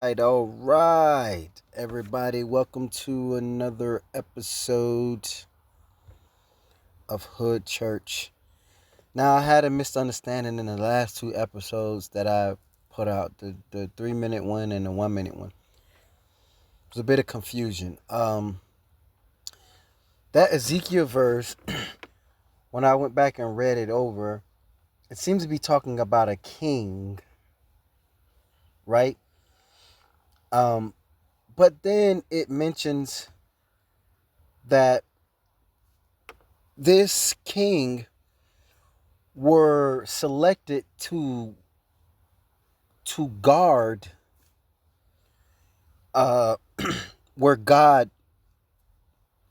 All right, everybody, welcome to another episode of Hood Church. Now, I had a misunderstanding in the last two episodes that I put out, the 3 minute one and the 1 minute one. It was a bit of confusion. That Ezekiel verse, when I went back and read it over, it seems to be talking about a king, right? But then it mentions that this king were selected to guard uh where God,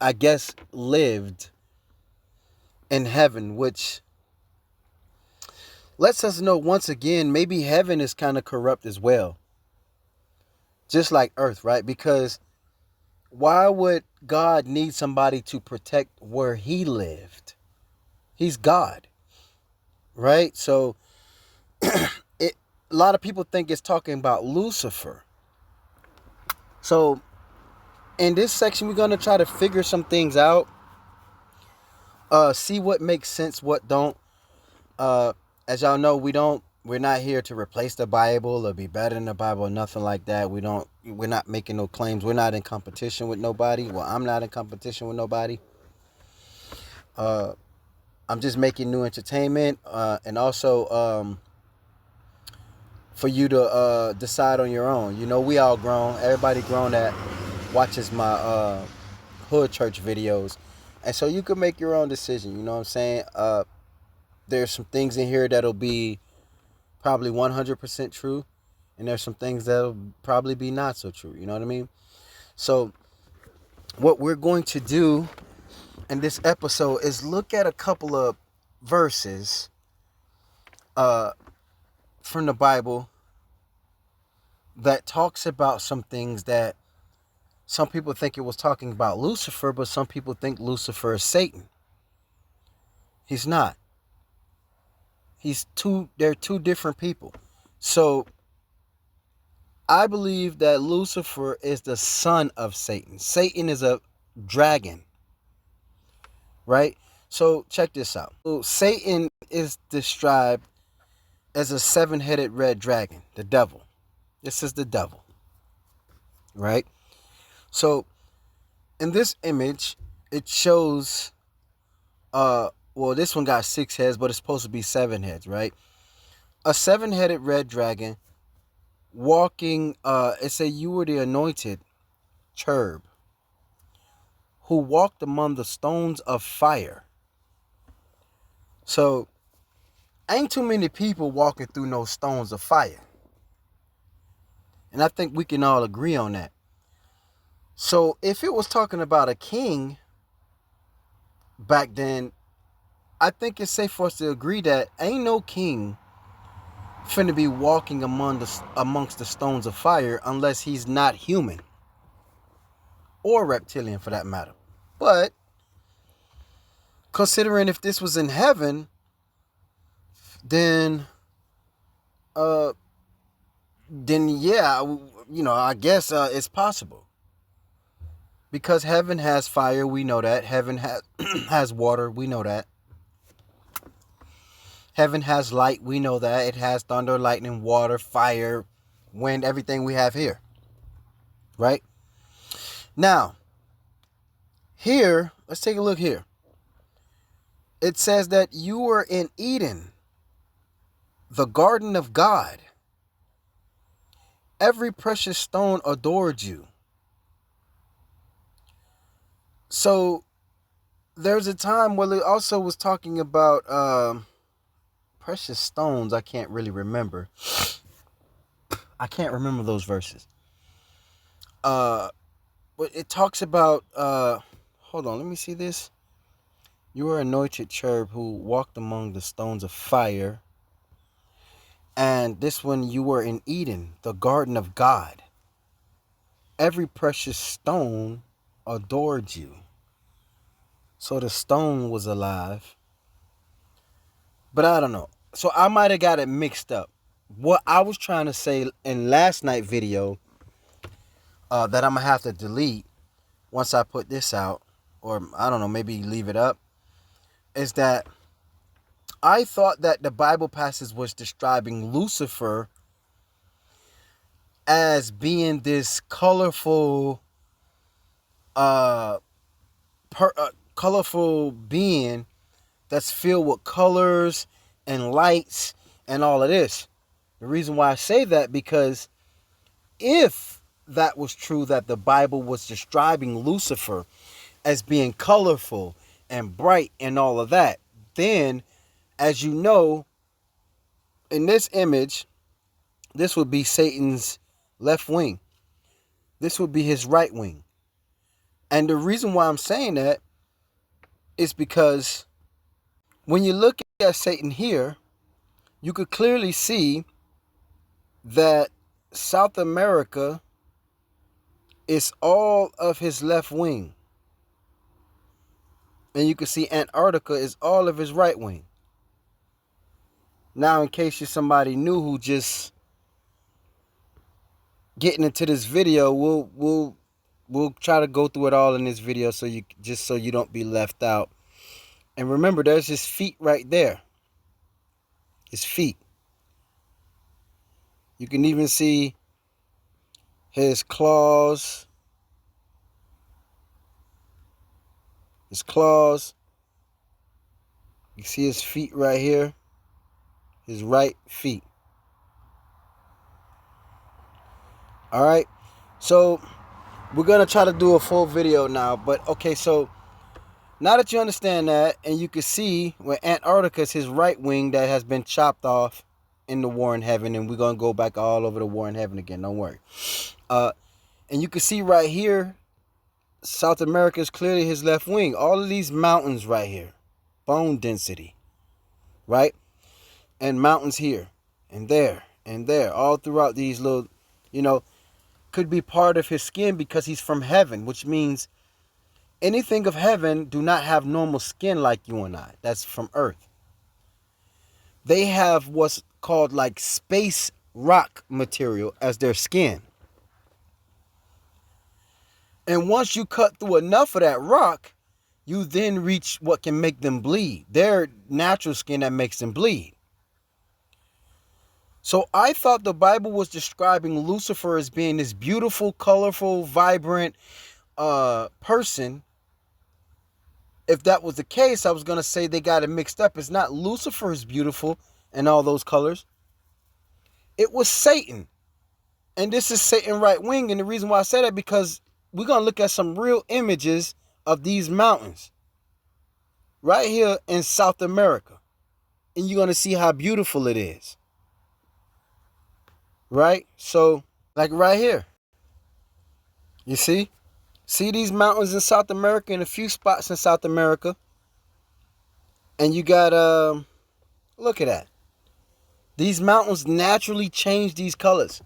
I guess, lived in heaven, which lets us know once again maybe heaven is kind of corrupt as well, just like earth, right? Because why would God need somebody to protect where he lived? He's God, right? So it a lot of people think it's talking about Lucifer. So in this section, we're gonna try to figure some things out, see what makes sense, what don't. Uh, as y'all know, we're not here to replace the Bible or be better than the Bible or nothing like that. We're not making no claims. We're not in competition with nobody. Well, I'm not in competition with nobody. Uh, I'm just making new entertainment, and also for you to decide on your own. You know, we all grown. Everybody grown that watches my hood church videos, and so you can make your own decision. You know what I'm saying? There's some things in here that'll be probably 100% true, and there's some things that'll probably be not so true. You know what I mean? So what we're going to do in this episode is look at a couple of verses uh, from the Bible that talks about some things that some people think it was talking about Lucifer, but some people think Lucifer is Satan. He's not. They're two different people. So I believe that Lucifer is the son of Satan. Satan is a dragon, right? So check this out. So Satan is described as a seven-headed red dragon, the devil. This is the devil, right? So in this image, it shows well, this one got 6 heads, but it's supposed to be 7 heads, right? A seven-headed red dragon walking, it said you were the anointed cherub who walked among the stones of fire. So ain't too many people walking through no stones of fire. And I think we can all agree on that. So if it was talking about a king back then, I think it's safe for us to agree that ain't no king finna be walking amongst the stones of fire unless he's not human or reptilian for that matter. But considering if this was in heaven, then uh then yeah, I guess it's possible. Because heaven has fire, we know that. Heaven has has water, we know that. Heaven has light, we know that. It has thunder, lightning, water, fire, wind, everything we have here. Right? Now, here, let's take a look here. It says that you were in Eden, the garden of God. Every precious stone adored you. So there's a time where it also was talking about precious stones. I can't really remember. I can't remember those verses. But it talks about hold on, let me see this. You were anointed cherub who walked among the stones of fire. And this one, you were in Eden, the garden of God. Every precious stone adored you. So the stone was alive. But I don't know. So I might have got it mixed up. What I was trying to say in last night's video that I'm going to have to delete once I put this out, or I don't know, maybe leave it up, is that I thought that the Bible passage was describing Lucifer as being this colorful, colorful being that's filled with colors and lights and all of this. The reason why I say that, because if that was true, that the Bible was describing Lucifer as being colorful and bright and all of that, then, as you know, in this image, this would be Satan's left wing. This would be his right wing. And the reason why I'm saying that is because when you look at Satan here, you could clearly see that South America is all of his left wing. And you can see Antarctica is all of his right wing. Now, in case you're somebody new who just getting into this video, we'll try to go through it all in this video, so you don't be left out. And remember, there's his feet right there. His feet. You can even see his claws. His claws. You see his feet right here. His right feet. All right. So we're going to try to do a full video now. But okay, so now that you understand that, and you can see where Antarctica is his right wing that has been chopped off in the war in heaven, and we're going to go back all over the war in heaven again, don't worry. And you can see right here, South America is clearly his left wing. All of these mountains right here, bone density, right? And mountains here, and there, all throughout these little, could be part of his skin because he's from heaven, which means anything of heaven do not have normal skin like you and I. That's from earth. They have what's called like space rock material as their skin. And once you cut through enough of that rock, you then reach what can make them bleed. Their natural skin that makes them bleed. So I thought the Bible was describing Lucifer as being this beautiful, colorful, vibrant person. If that was the case, I was going to say they got it mixed up. It's not Lucifer is beautiful and all those colors. It was Satan. And this is Satan right wing. And the reason why I say that, because we're going to look at some real images of these mountains right here in South America. And you're going to see how beautiful it is. Right? So, like right here. You see? See these mountains in South America and a few spots in South America. And you got, look at that. These mountains naturally change these colors.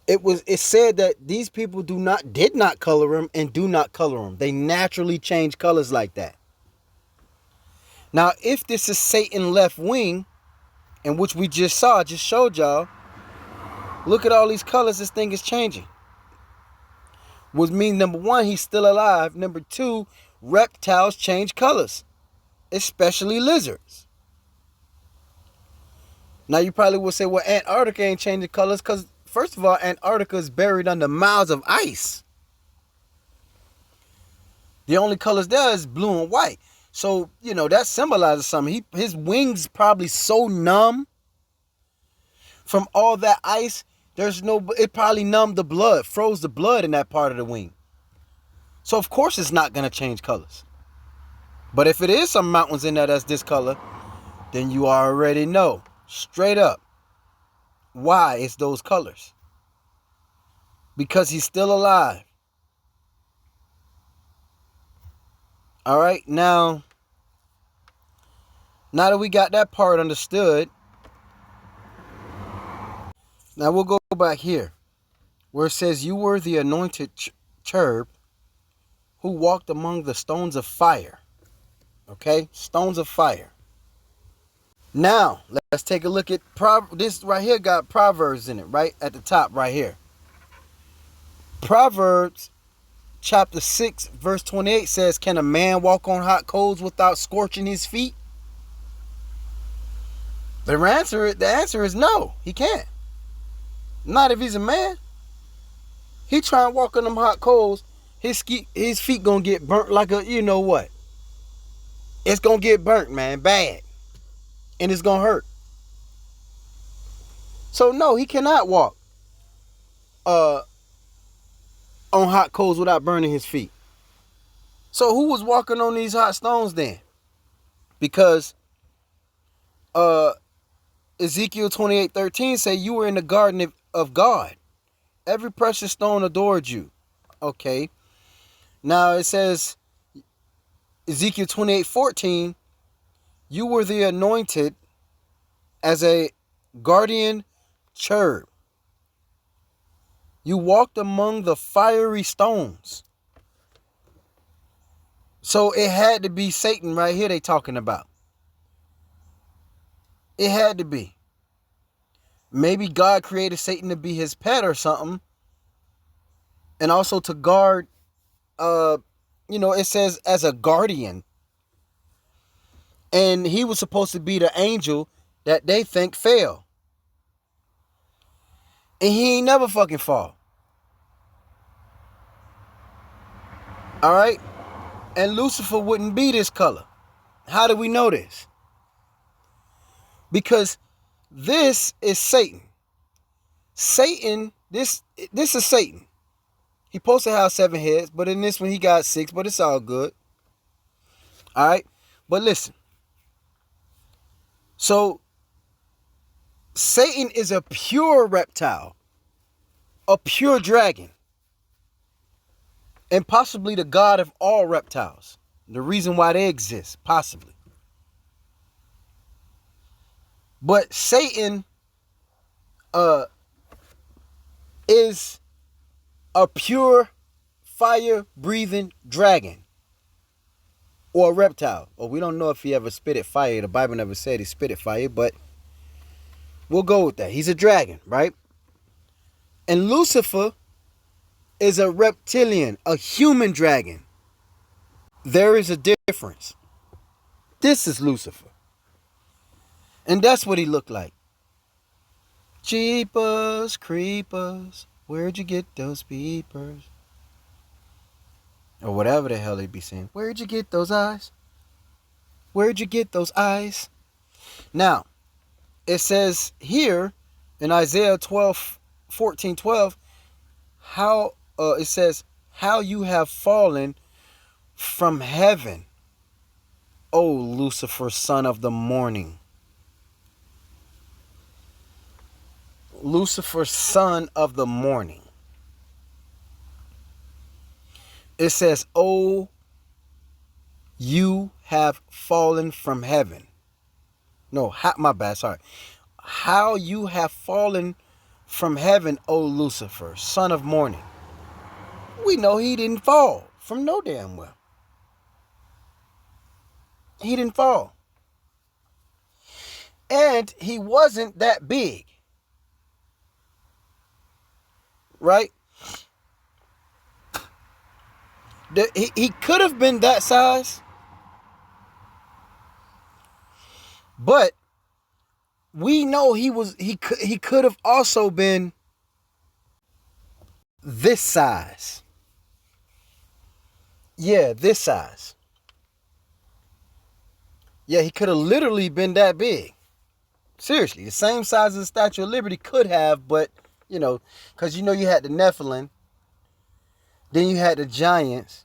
It said that these people did not color them and do not color them. They naturally change colors like that. Now, if this is Satan left wing, and which we just showed y'all, look at all these colors this thing is changing. Which means, number one, he's still alive. Number two, reptiles change colors, especially lizards. Now, you probably will say, well, Antarctica ain't changing colors because, first of all, Antarctica is buried under miles of ice. The only colors there is blue and white. So, that symbolizes something. His wings probably so numb from all that ice. It probably numbed the blood, froze the blood in that part of the wing. So, of course, it's not going to change colors. But if it is some mountains in there that's this color, then you already know, straight up, why it's those colors. Because he's still alive. All right, now that we got that part understood, now we'll go back here where it says, you were the anointed cherub who walked among the stones of fire. Okay, stones of fire. Now, let's take a look at this right here got Proverbs in it, right at the top right here. Proverbs chapter 6 verse 28 says, can a man walk on hot coals without scorching his feet? The answer is no, he can't. Not if he's a man. He try and walk on them hot coals, his feet gonna get burnt like a, you know what? It's gonna get burnt, man, bad. And it's gonna hurt. So no, he cannot walk on hot coals without burning his feet. So who was walking on these hot stones then? Because Ezekiel 28:13 say you were in the garden of God. Every precious stone adored you. Okay. Now it says Ezekiel 28:14, you were the anointed as a guardian cherub. You walked among the fiery stones. So it had to be Satan right here they talking about. It had to be. Maybe God created Satan to be his pet or something. And also to guard, it says as a guardian. And he was supposed to be the angel that they think fell. And he ain't never fucking fall. All right? And Lucifer wouldn't be this color. How do we know this? Because this is Satan. Satan, this is Satan. He supposed to have 7 heads, but in this one he got 6, but it's all good. All right? But listen. So, Satan is a pure reptile, a pure dragon, and possibly the god of all reptiles. The reason why they exist, possibly. But Satan is a pure fire-breathing dragon or a reptile. Well, we don't know if he ever spitted fire. The Bible never said he spitted fire, but we'll go with that. He's a dragon, right? And Lucifer is a reptilian, a human dragon. There is a difference. This is Lucifer. And that's what he looked like. Jeepers, creepers, where'd you get those peepers? Or whatever the hell they be saying. Where'd you get those eyes? Where'd you get those eyes? Now, it says here in Isaiah 14:12, how it says, how you have fallen from heaven, O Lucifer, son of the morning. Lucifer, son of the morning. It says, oh, you have fallen from heaven. No, my bad, sorry. How you have fallen from heaven, O Lucifer, son of morning. We know he didn't fall from no damn well. He didn't fall. And he wasn't that big. Right? He could have been that size. But we know he could have also been this size. Yeah, this size. Yeah, he could have literally been that big. Seriously, the same size as the Statue of Liberty could have, but, because you had the Nephilim, then you had the giants,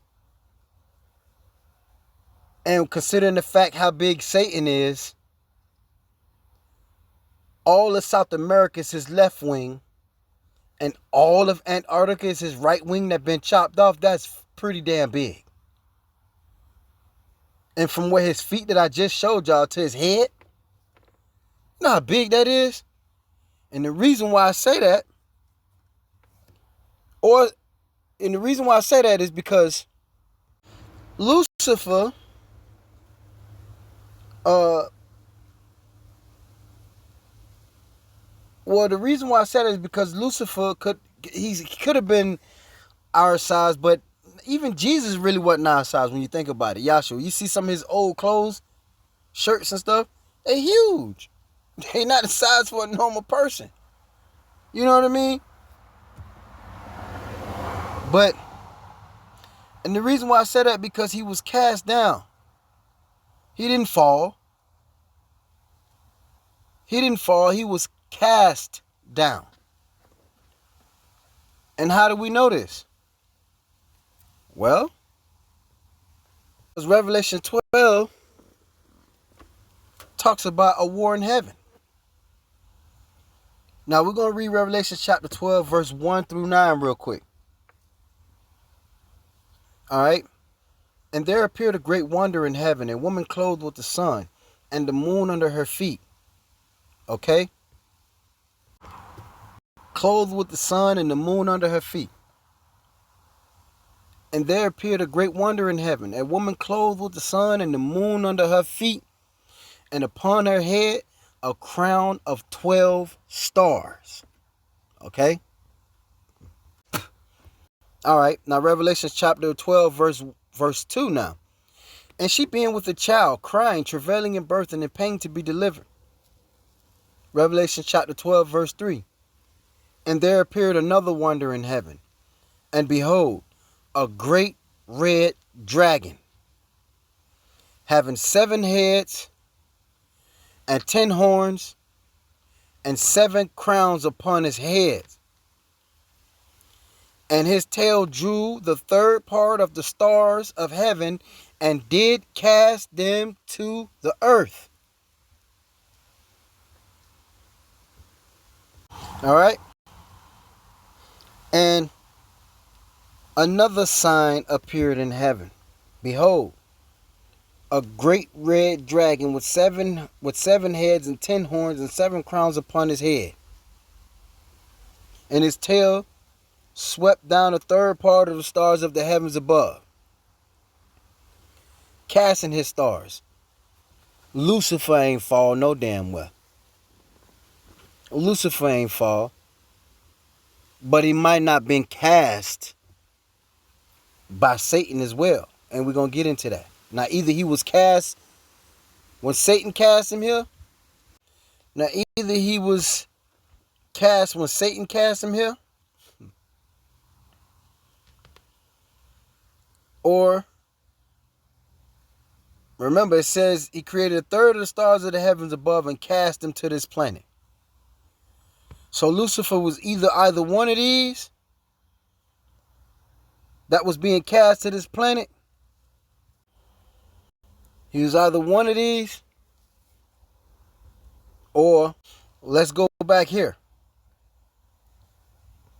and considering the fact how big Satan is, all of South America is his left wing, and all of Antarctica is his right wing that been chopped off. That's pretty damn big. And from where his feet that I just showed y'all to his head, you know how big that is? And the reason why I say that, is because Lucifer, the reason why I said it is because Lucifer could have been our size, but even Jesus really wasn't our size when you think about it. Yahshua, you see some of his old clothes, shirts and stuff, they huge. They not the size for a normal person. You know what I mean? But, and the reason why I said that, because he was cast down. He didn't fall. He didn't fall. He was cast down. And how do we know this? Well, because Revelation 12 talks about a war in heaven. Now we're going to read Revelation chapter 12, verse 1 through 9 real quick. All right. And there appeared a great wonder in heaven, a woman clothed with the sun and the moon under her feet. Okay? Clothed with the sun and the moon under her feet. And there appeared a great wonder in heaven, a woman clothed with the sun and the moon under her feet, and upon her head a crown of 12 stars. Okay? All right. Now Revelation chapter 12, verse 2 now. And she being with a child, crying, travailing in birth, and in pain to be delivered. Revelation chapter 12, verse 3. And there appeared another wonder in heaven, and behold, a great red dragon, having 7 heads and 10 horns, and 7 crowns upon his heads. And his tail drew the third part of the stars of heaven, and did cast them to the earth. All right. And another sign appeared in heaven. Behold, a great red dragon with seven heads and 10 horns and 7 crowns upon his head. And his tail swept down the third part of the stars of the heavens above, casting his stars. Lucifer ain't fall no damn well. Lucifer ain't fall, but he might not been cast by Satan as well. And we're going to get into that. Now, either he was cast when Satan cast him here. Now, either he was cast when Satan cast him here. Or, remember, it says he created a third of the stars of the heavens above and cast them to this planet. So Lucifer was either one of these that was being cast to this planet. He was either one of these, or let's go back here.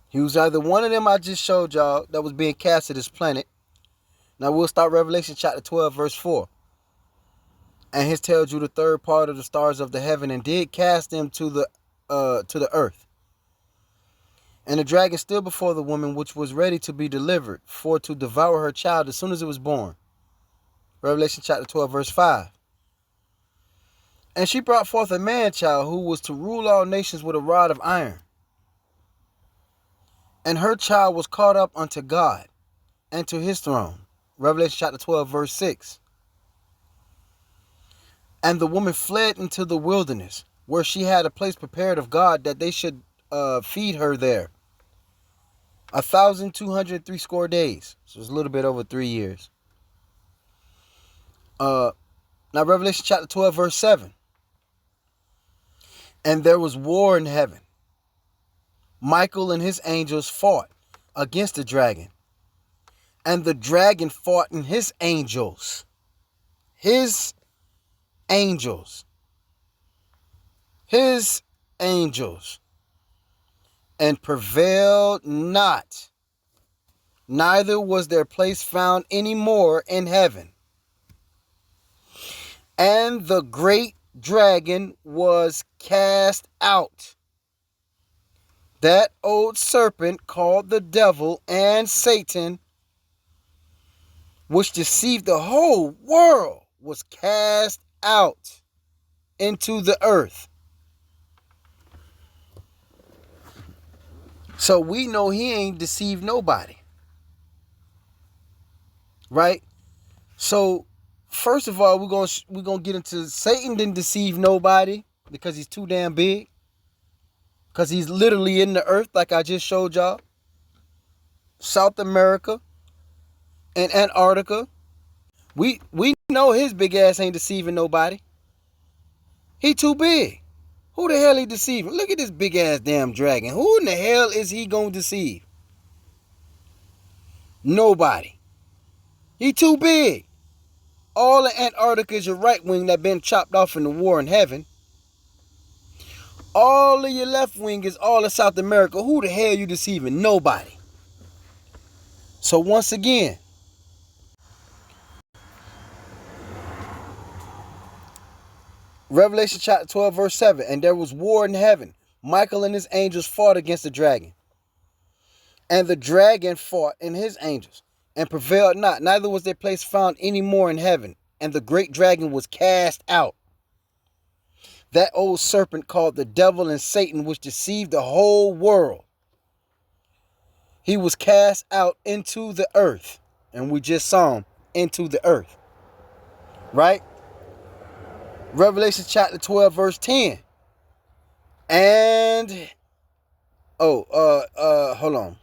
He was either one of them I just showed y'all that was being cast to this planet. Now we'll start Revelation chapter 12, verse 4. And his tail drew the third part of the stars of the heaven, and did cast them to the earth. And the dragon stood before the woman, which was ready to be delivered, for to devour her child as soon as it was born. Revelation chapter 12, verse 5. And she brought forth a man-child, who was to rule all nations with a rod of iron. And her child was caught up unto God and to his throne. Revelation chapter 12, verse 6. And the woman fled into the wilderness, where she had a place prepared of God, that they should feed her there 1,260 days. So it's a little bit over 3 years. Now Revelation chapter 12, verse 7. And there was war in heaven. Michael and his angels fought against the dragon. And the dragon fought and his angels. His angels. His angels. And prevailed not. Neither was their place found any more in heaven. And the great dragon was cast out, that old serpent called the devil and Satan, which deceived the whole world, was cast out into the earth. So we know he ain't deceived nobody. right? So first of all, we're gonna get into Satan didn't deceive nobody because he's too damn big. Because he's literally in the earth, like I just showed y'all. South America and Antarctica. We know his big ass ain't deceiving nobody. He too big. Who the hell he deceiving? Look at this big ass damn dragon. Who in the hell is he gonna deceive? Nobody. He too big. All of Antarctica is your right wing that been chopped off in the war in heaven. All of your left wing is all of South America. Who the hell you deceiving? Nobody. So once again, Revelation chapter 12 verse 7, and there was war in heaven. Michael and his angels fought against the dragon. And the dragon fought and his angels, and prevailed not. Neither was their place found any more in heaven. And the great dragon was cast out. That old serpent called the devil and Satan, which deceived the whole world. He was cast out into the earth. And we just saw him into the earth. Right? Revelation chapter 12 verse 10. And hold on.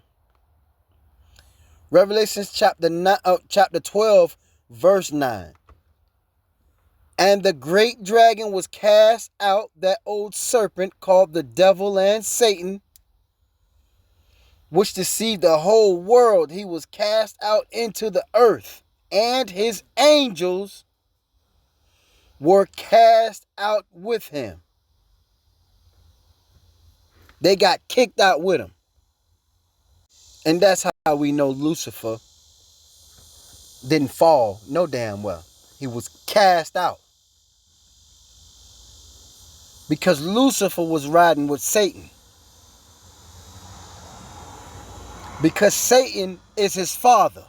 Revelation chapter 12 verse 9. And the great dragon was cast out, that old serpent called the devil and Satan, which deceived the whole world. He was cast out into the earth, and his angels were cast out with him. They got kicked out with him. And that's how we know Lucifer didn't fall no damn well. He was cast out. Because Lucifer was riding with Satan. Because Satan is his father.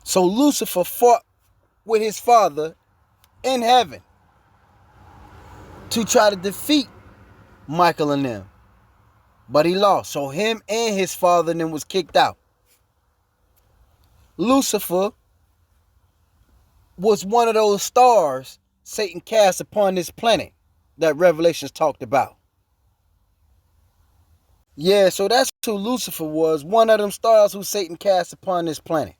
So Lucifer fought with his father in heaven to try to defeat Michael and them. But he lost. So him and his father then was kicked out. Lucifer was one of those stars Satan cast upon this planet that Revelations talked about. Yeah, so that's who Lucifer was. One of them stars who Satan cast upon this planet.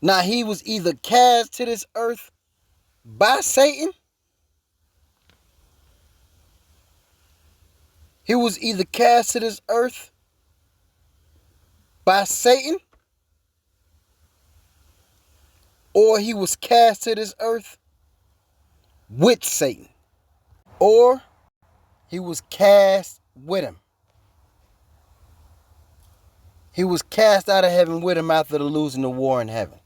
Now, he was either cast to this earth by Satan. He was either cast to this earth by Satan, or he was cast to this earth with Satan, or he was cast with him. He was cast out of heaven with him after the losing the war in heaven.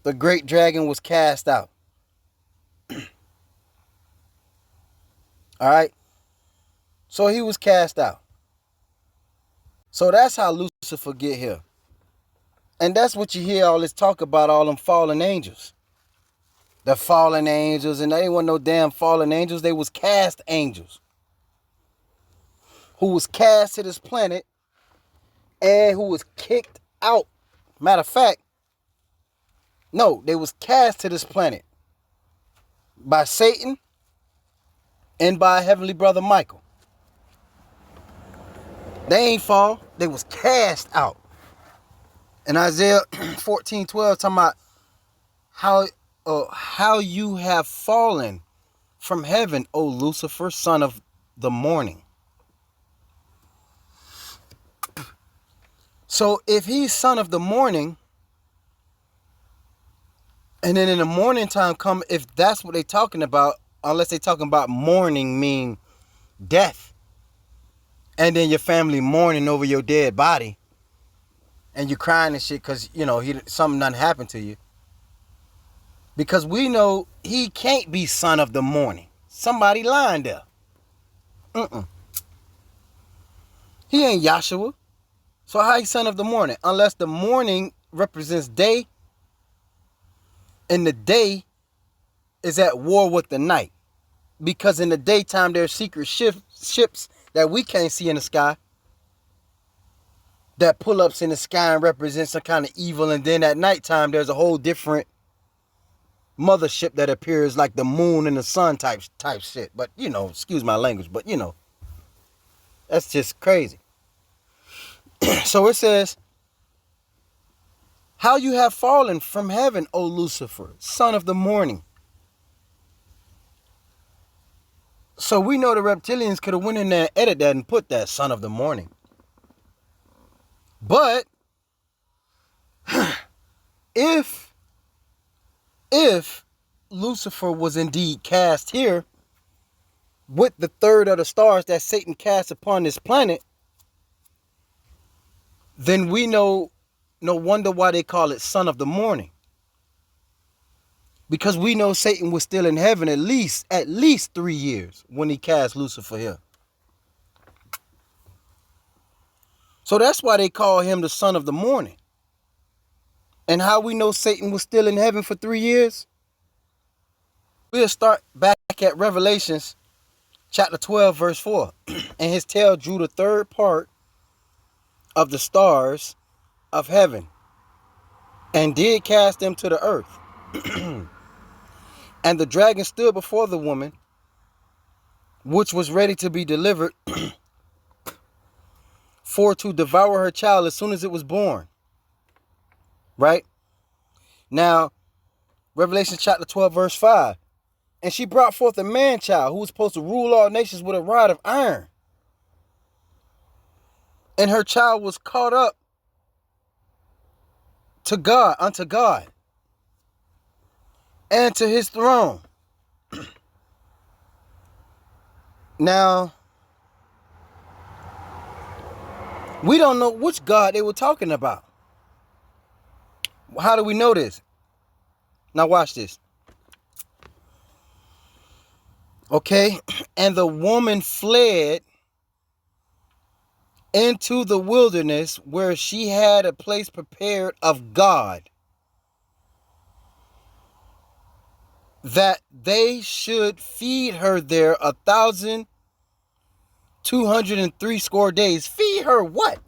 The great dragon was cast out. All right. So he was cast out. So that's how Lucifer get here. And that's what you hear all this talk about, all them fallen angels. The fallen angels, and they weren't no damn fallen angels. They was cast angels. Who was cast to this planet and who was kicked out. Matter of fact, no, they was cast to this planet by Satan and by Heavenly Brother Michael. They ain't fall. They was cast out. In Isaiah 14:12, talking about how you have fallen from heaven, O Lucifer, son of the morning. So if he's son of the morning, and then in the morning time come, if that's what they talking about, unless they talking about mourning mean death, and then your family mourning over your dead body, and you crying and shit because, you know, something done happened to you. Because we know he can't be son of the morning. Somebody lying there. He ain't Yahshua. So how he son of the morning? Unless the morning represents day, and the day is at war with the night. Because in the daytime there's secret ships that we can't see in the sky. that pull-ups in the sky and represent some kind of evil, and then at nighttime there's a whole different mothership that appears like the moon and the sun type shit. But excuse my language, but that's just crazy. So it says, how you have fallen from heaven, O Lucifer, son of the morning. So we know the reptilians could have went in there and edited that and put that son of the morning. But if Lucifer was indeed cast here with the third of the stars that Satan cast upon this planet, then we know, no wonder why they call it son of the morning. Because we know Satan was still in heaven at least 3 years when he cast Lucifer here. So that's why they call him the son of the morning. And how we know Satan was still in heaven for 3 years? We'll start back at Revelations chapter 12, verse 4. And his tail drew the third part of the stars of heaven and did cast them to the earth. And the dragon stood before the woman, which was ready to be delivered, for to devour her child as soon as it was born. Right? Now, Revelation chapter 12, verse 5. And she brought forth a man-child who was supposed to rule all nations with a rod of iron. And her child was caught up to God, unto God, and to his throne. Now, we don't know which God they were talking about. How do we know this? Now watch this. Okay, and the woman fled into the wilderness where she had a place prepared of God, that they should feed her there 1,260 days. Feed her what?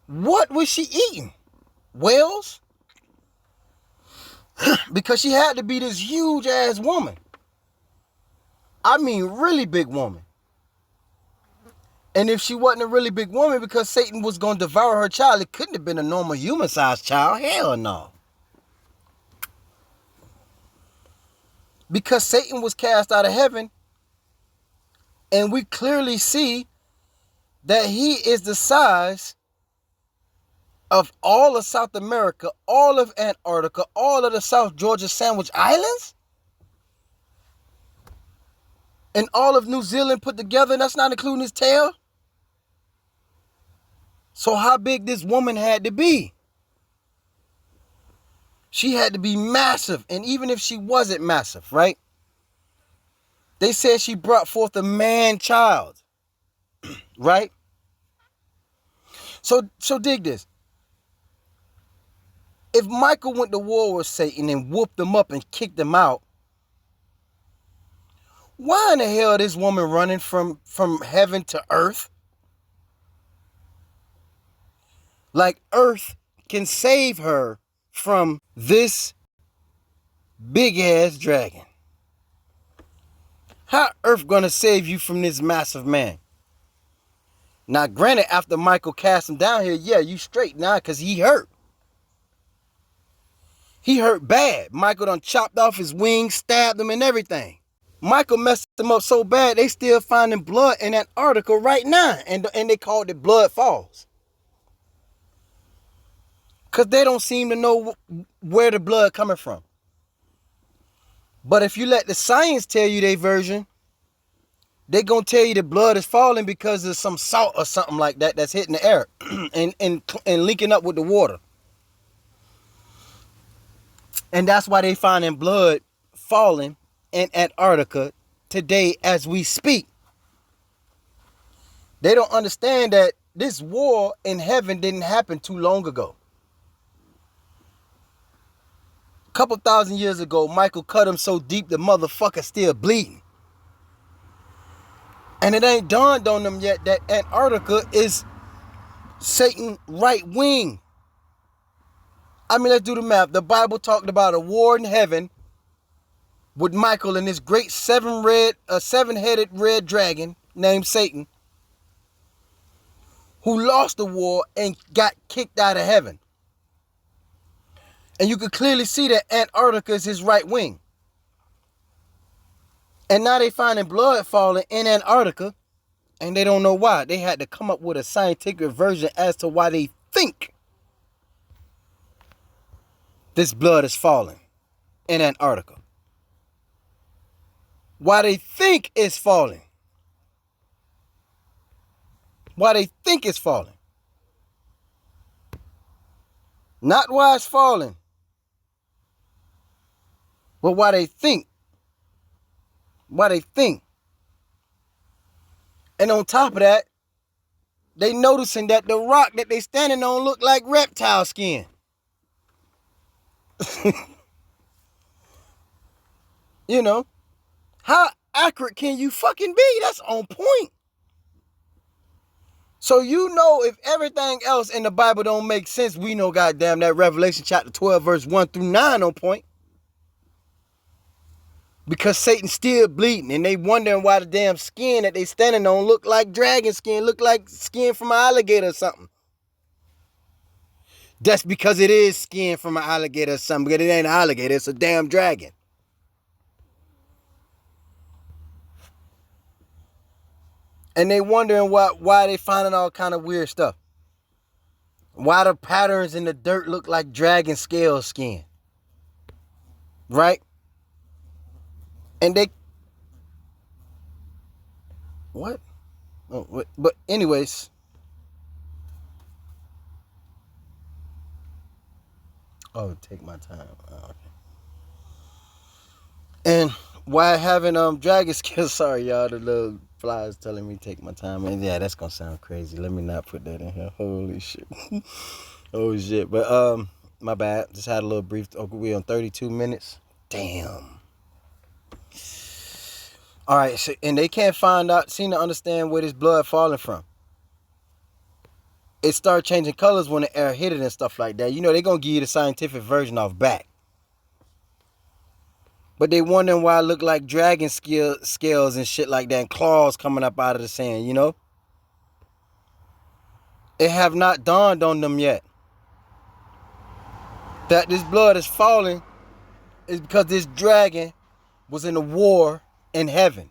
What was she eating? Whales? Because she had to be this huge ass woman. I mean, really big woman. And if she wasn't a really big woman, because Satan was going to devour her child, it couldn't have been a normal human-sized child. Hell no. Because Satan was cast out of heaven, and we clearly see that he is the size of all of South America, all of Antarctica, all of the South Georgia Sandwich Islands, and all of New Zealand put together, and that's not including his tail. So how big this woman had to be? She had to be massive. And even if she wasn't massive, right? They said she brought forth a man-child, right? So dig this. If Michael went to war with Satan and whooped him up and kicked him out, why in the hell is this woman running from heaven to earth? Like earth can save her from this big ass dragon. How earth gonna save you from this massive man? Now granted, after Michael cast him down here, yeah, you straight now because he hurt. He hurt bad. Michael done chopped off his wings, stabbed him and everything. Michael messed him up so bad, they still finding blood in Antarctica right now. And they called it Blood Falls. Because they don't seem to know where the blood coming from. But if you let the science tell you their version, they going to tell you the blood is falling because of some salt or something like that that's hitting the air and linking up with the water. And that's why they finding blood falling in Antarctica today as we speak. They don't understand that this war in heaven didn't happen too long ago. A couple thousand years ago, Michael cut him so deep the motherfucker still bleeding. And it ain't dawned on them yet that Antarctica is Satan's right wing. I mean, let's do the math. The Bible talked about a war in heaven with Michael and this great seven-headed red dragon named Satan, who lost the war and got kicked out of heaven. And you could clearly see that Antarctica is his right wing. And now they finding blood falling in Antarctica, and they don't know why. They had to come up with a scientific version as to why they think this blood is falling in Antarctica. Why they think it's falling. Why they think it's falling. Not why it's falling, but why they think. Why they think. And on top of that, they noticing that the rock that they standing on look like reptile skin. You know, how accurate can you fucking be? That's on point. So you know, if everything else in the Bible don't make sense, we know goddamn that Revelation chapter 12 verse 1 through 9 on point. Because Satan's still bleeding, and they wondering why the damn skin that they standing on look like dragon skin, look like skin from an alligator or something. That's because it is skin from an alligator or something, because it ain't an alligator, it's a damn dragon. And they wondering why they finding all kind of weird stuff. Why the patterns in the dirt look like dragon scale skin. Right? And they... What? Oh, but anyways... Oh, take my time. Oh, okay. And why having dragon scale? Sorry, y'all. The little flies telling me take my time. And yeah, that's gonna sound crazy. Let me not put that in here. Holy shit. Oh shit. But my bad. Just had a little brief. Okay, we on 32 minutes. Damn. All right. So, and they can't seem to understand where this blood falling from. It started changing colors when the air hit it and stuff like that. You know, they're going to give you the scientific version off back. But they wondering why it look like dragon scales and shit like that and claws coming up out of the sand, you know? It have not dawned on them yet that this blood is falling is because this dragon was in a war in heaven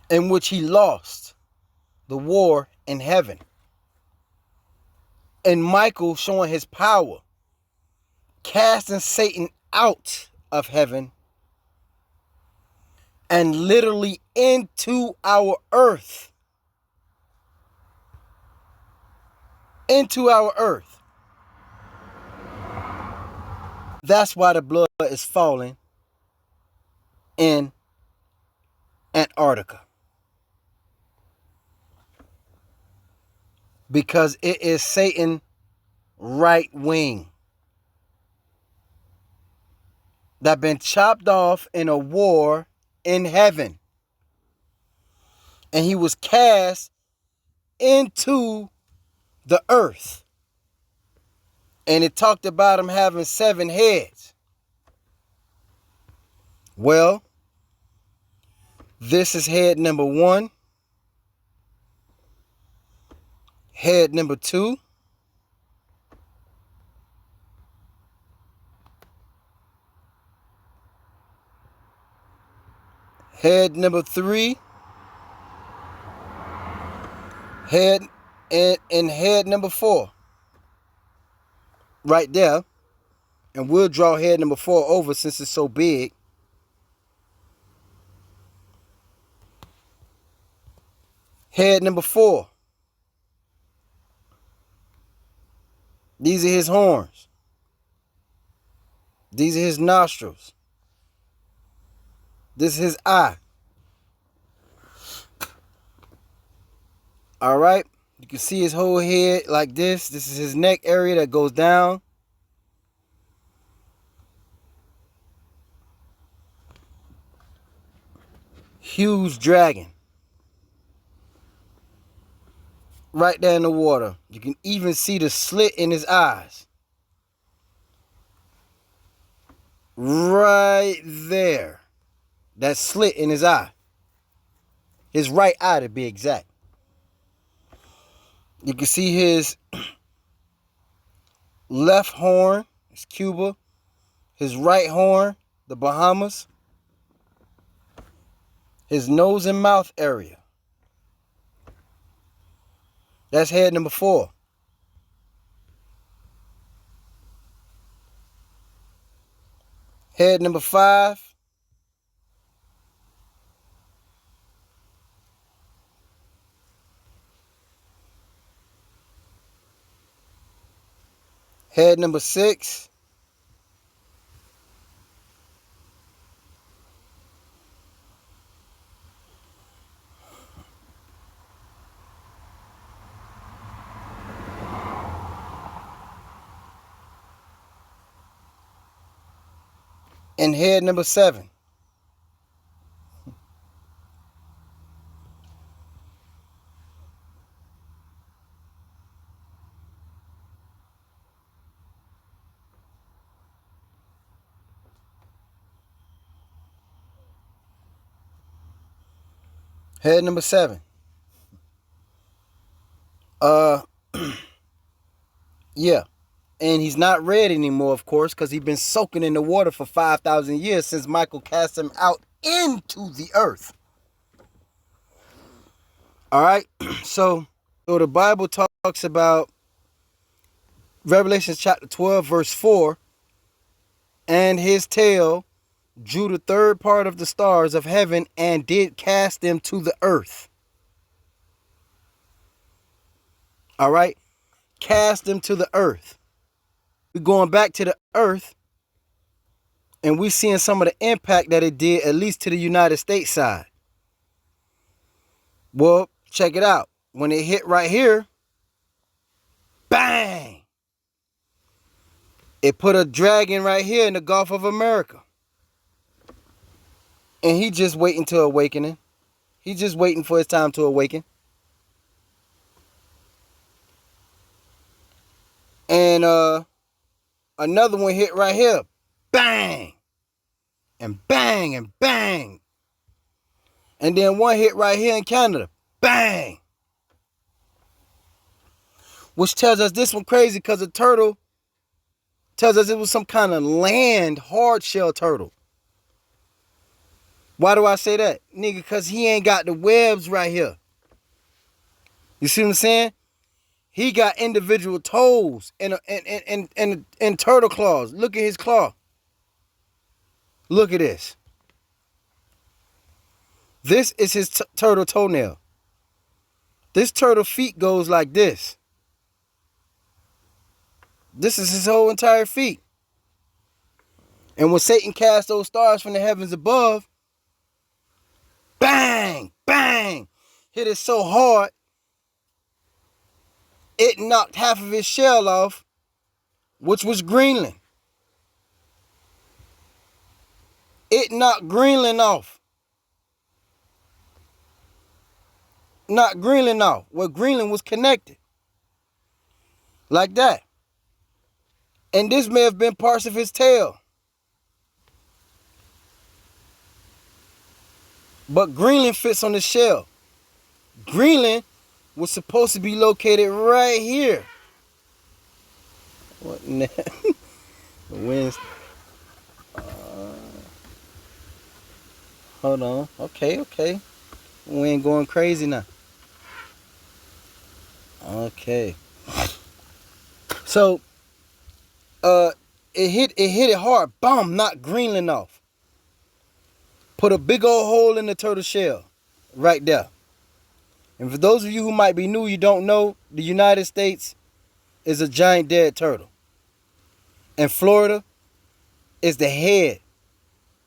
in which he lost the war in heaven. And Michael showing his power, casting Satan out of heaven and literally into our earth. Into our earth. That's why the blood is falling in Antarctica. Because it is Satan's right wing that been chopped off in a war in heaven. And he was cast into the earth. And it talked about him having 7 heads. Well, this is head number 1. Head number 2. Head number 3. Head and head number 4. Right there. And we'll draw head number 4 over since it's so big. Head number 4. These are his horns. These are his nostrils. This is his eye. All right. You can see his whole head like this. This is his neck area that goes down. Huge dragon. right there in the water. You can even see the slit in his eyes. Right there. That slit in his eye. His right eye, to be exact. You can see his left horn, it's Cuba. His right horn, the Bahamas. His nose and mouth area. That's head number 4. Head number 5. Head number 6. And head number 7. Head number 7. Yeah. And he's not red anymore, of course, because he's been soaking in the water for 5,000 years since Michael cast him out into the earth. All right. So the Bible talks about Revelation chapter 12, verse 4. And his tail drew the third part of the stars of heaven and did cast them to the earth. All right. Cast them to the earth. We're going back to the earth, and we're seeing some of the impact that it did, at least to the United States side. Well, check it out. When it hit right here, bang! It put a dragon right here in the Gulf of America. And he just waiting to awakening. He's just waiting for his time to awaken. And another one hit right here. Bang! And bang and bang. And then one hit right here in Canada. Bang! Which tells us this one crazy because the turtle tells us it was some kind of land hard shell turtle. Why do I say that? Nigga, because he ain't got the webs right here. You see what I'm saying? He got individual toes and turtle claws. Look at his claw. Look at this. This is his turtle toenail. This turtle feet goes like this. This is his whole entire feet. And when Satan cast those stars from the heavens above, bang, bang, hit it so hard, it knocked half of his shell off, which was Greenland. It knocked Greenland off. Knocked Greenland off, where Greenland was connected. Like that. And this may have been parts of his tail. But Greenland fits on the shell. Greenland was supposed to be located right here. What in the wind's hold on. Okay. We ain't going crazy now. Okay. So it hit it hard. Boom, knocked Greenland off. Put a big old hole in the turtle shell. Right there. And for those of you who might be new, you don't know, the United States is a giant dead turtle. And Florida is the head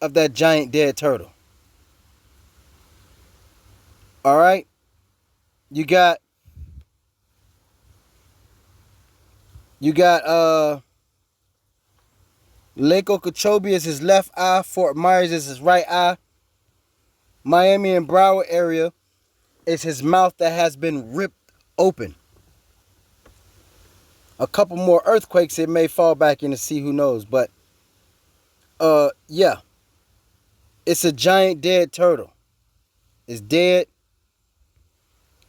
of that giant dead turtle. All right? You got Lake Okeechobee is his left eye. Fort Myers is his right eye. Miami and Broward area is his mouth that has been ripped open. a couple more earthquakes, it may fall back in the sea. Who knows? But yeah, it's a giant dead turtle. It's dead.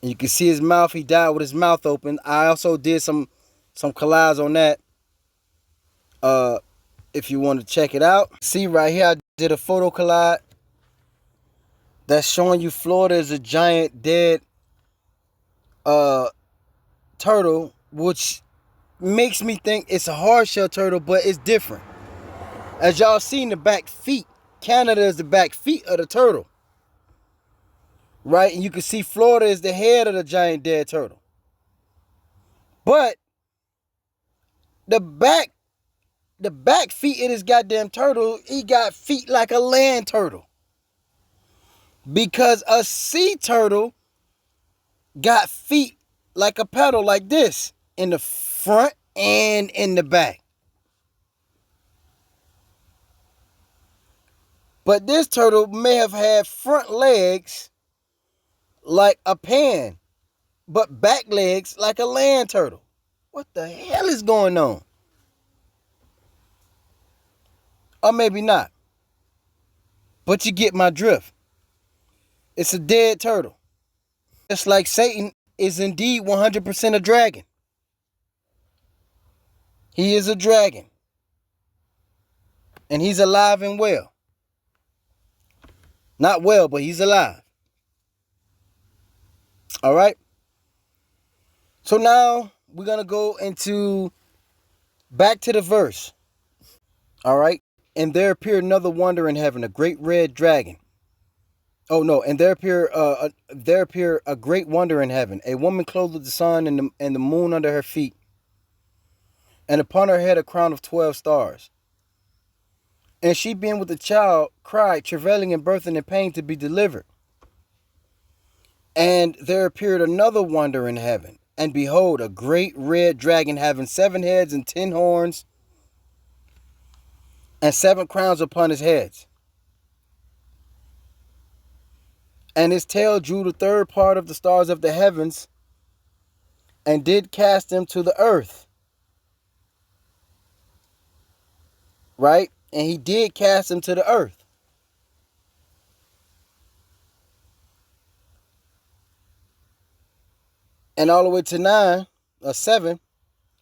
And you can see his mouth. He died with his mouth open. I also did some collage on that. If you want to check it out. See right here, I did a photo collage that's showing you Florida is a giant dead turtle, which makes me think it's a hard-shell turtle, but it's different. As y'all seen the back feet, Canada is the back feet of the turtle. Right? And you can see Florida is the head of the giant dead turtle. But the back feet of this goddamn turtle, he got feet like a land turtle. Because a sea turtle got feet like a pedal, like this, in the front and in the back. But this turtle may have had front legs like a pan, but back legs like a land turtle. What the hell is going on? Or maybe not. But you get my drift. It's a dead turtle. Just like Satan is indeed 100% a dragon. He is a dragon. And he's alive and well. Not well, but he's alive. All right. So now we're going to go into back to the verse. All right. And there appeared another wonder in heaven, a great red dragon. Oh no, and there appeared a great wonder in heaven, a woman clothed with the sun and the moon under her feet, and upon her head a crown of 12 stars. And she, being with a child, cried, travailing in birth and in pain to be delivered. And there appeared another wonder in heaven, and behold, a great red dragon having 7 heads and 10 horns, and 7 crowns upon his heads. And his tail drew the third part of the stars of the heavens, and did cast them to the earth. Right? And he did cast them to the earth. And all the way to 7,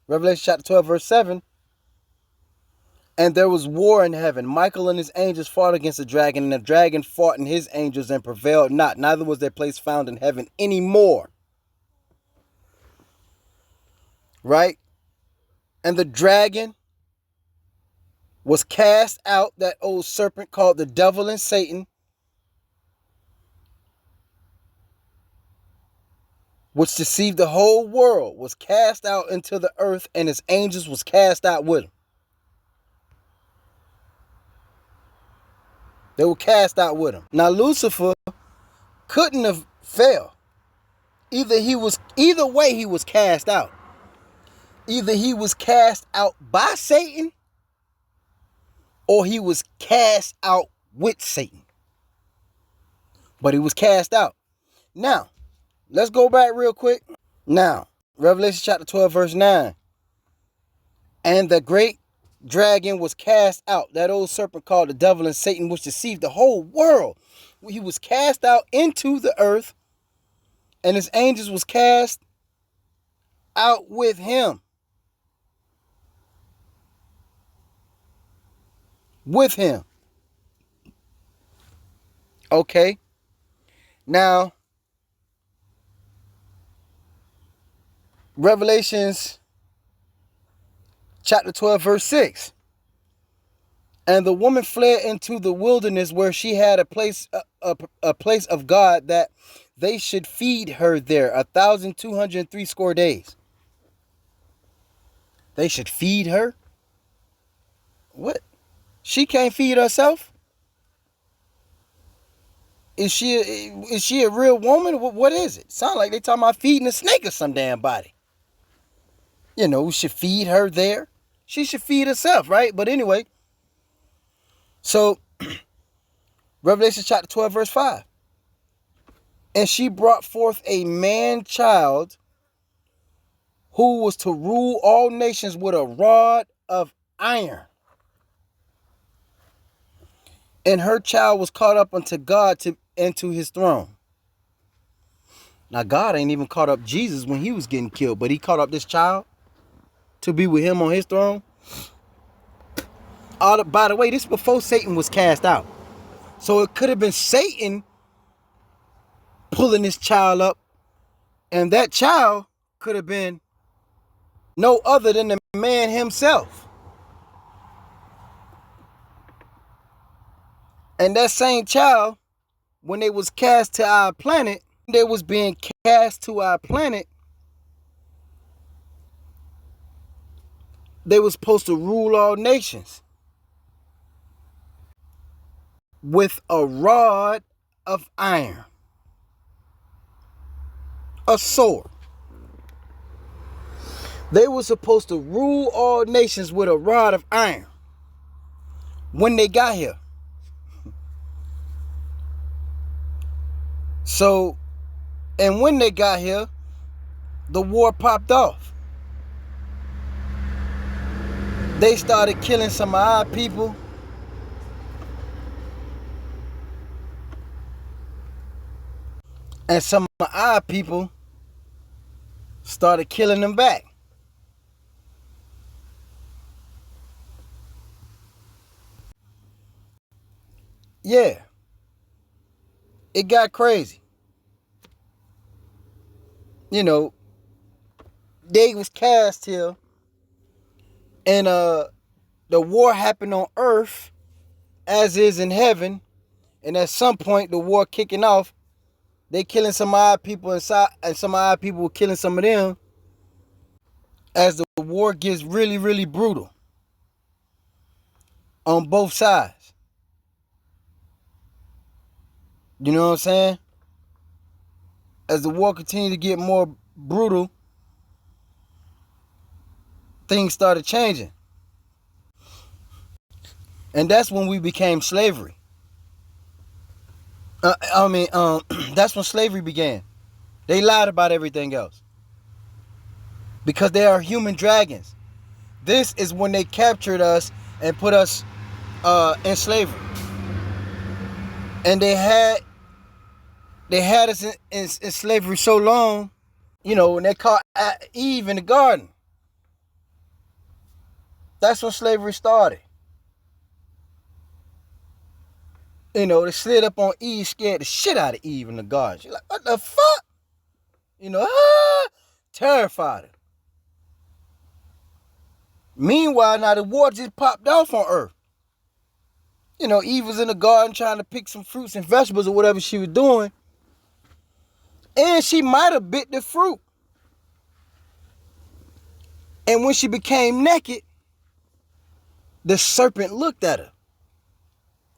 Revelation chapter 12, verse 7. And there was war in heaven. Michael and his angels fought against the dragon, and the dragon fought and his angels and prevailed not. Neither was their place found in heaven anymore. Right? And the dragon was cast out, that old serpent called the devil and Satan, which deceived the whole world, was cast out into the earth, and his angels was cast out with him. They were cast out with him. Now Lucifer couldn't have failed. Either way he was cast out. Either he was cast out by Satan, or he was cast out with Satan. But he was cast out. Now, let's go back real quick. Now, Revelation chapter 12, verse 9. And the great dragon was cast out, that old serpent called the devil and Satan, which deceived the whole world. He was cast out into the earth, and his angels was cast out with him. With him. Okay. Now, Revelations chapter 12, verse 6. And the woman fled into the wilderness, where she had a place of God, that they should feed her there 1,260 days. They should feed her? What? She can't feed herself? Is she a real woman? What is it? Sound like they talking about feeding a snake or some damn body. You know, we should feed her there. She should feed herself, right? But anyway, so Revelation chapter 12, verse 5. And she brought forth a man child who was to rule all nations with a rod of iron. And her child was caught up unto God and to his throne. Now, God ain't even caught up Jesus when he was getting killed, but he caught up this child to be with him on his throne. By the way, this is before Satan was cast out. So it could have been Satan pulling this child up, and that child could have been no other than the man himself. And that same child, when they was cast to our planet, they was being cast to our planet, they was supposed to rule all nations with a rod of iron, a sword. They were supposed to rule all nations with a rod of iron when they got here. So, and when they got here, the war popped off. They started killing some of our people. And some of our people started killing them back. Yeah. It got crazy. You know, they was cast here, and the war happened on earth as is in heaven, and at some point the war kicking off, they killing some of our people inside, and some of our people were killing some of them as the war gets really, really brutal on both sides. You know what I'm saying? As the war continued to get more brutal, things started changing. And that's when we became slavery. That's when slavery began. They lied about everything else. Because they are human dragons. This is when they captured us and put us in slavery. And they had us in slavery so long, you know, when they caught Eve in the garden. That's when slavery started. You know, they slid up on Eve, scared the shit out of Eve in the garden. She's like, what the fuck? You know, terrified her. Meanwhile, now the war just popped off on earth. You know, Eve was in the garden trying to pick some fruits and vegetables or whatever she was doing. And she might have bit the fruit. And when she became naked, the serpent looked at her,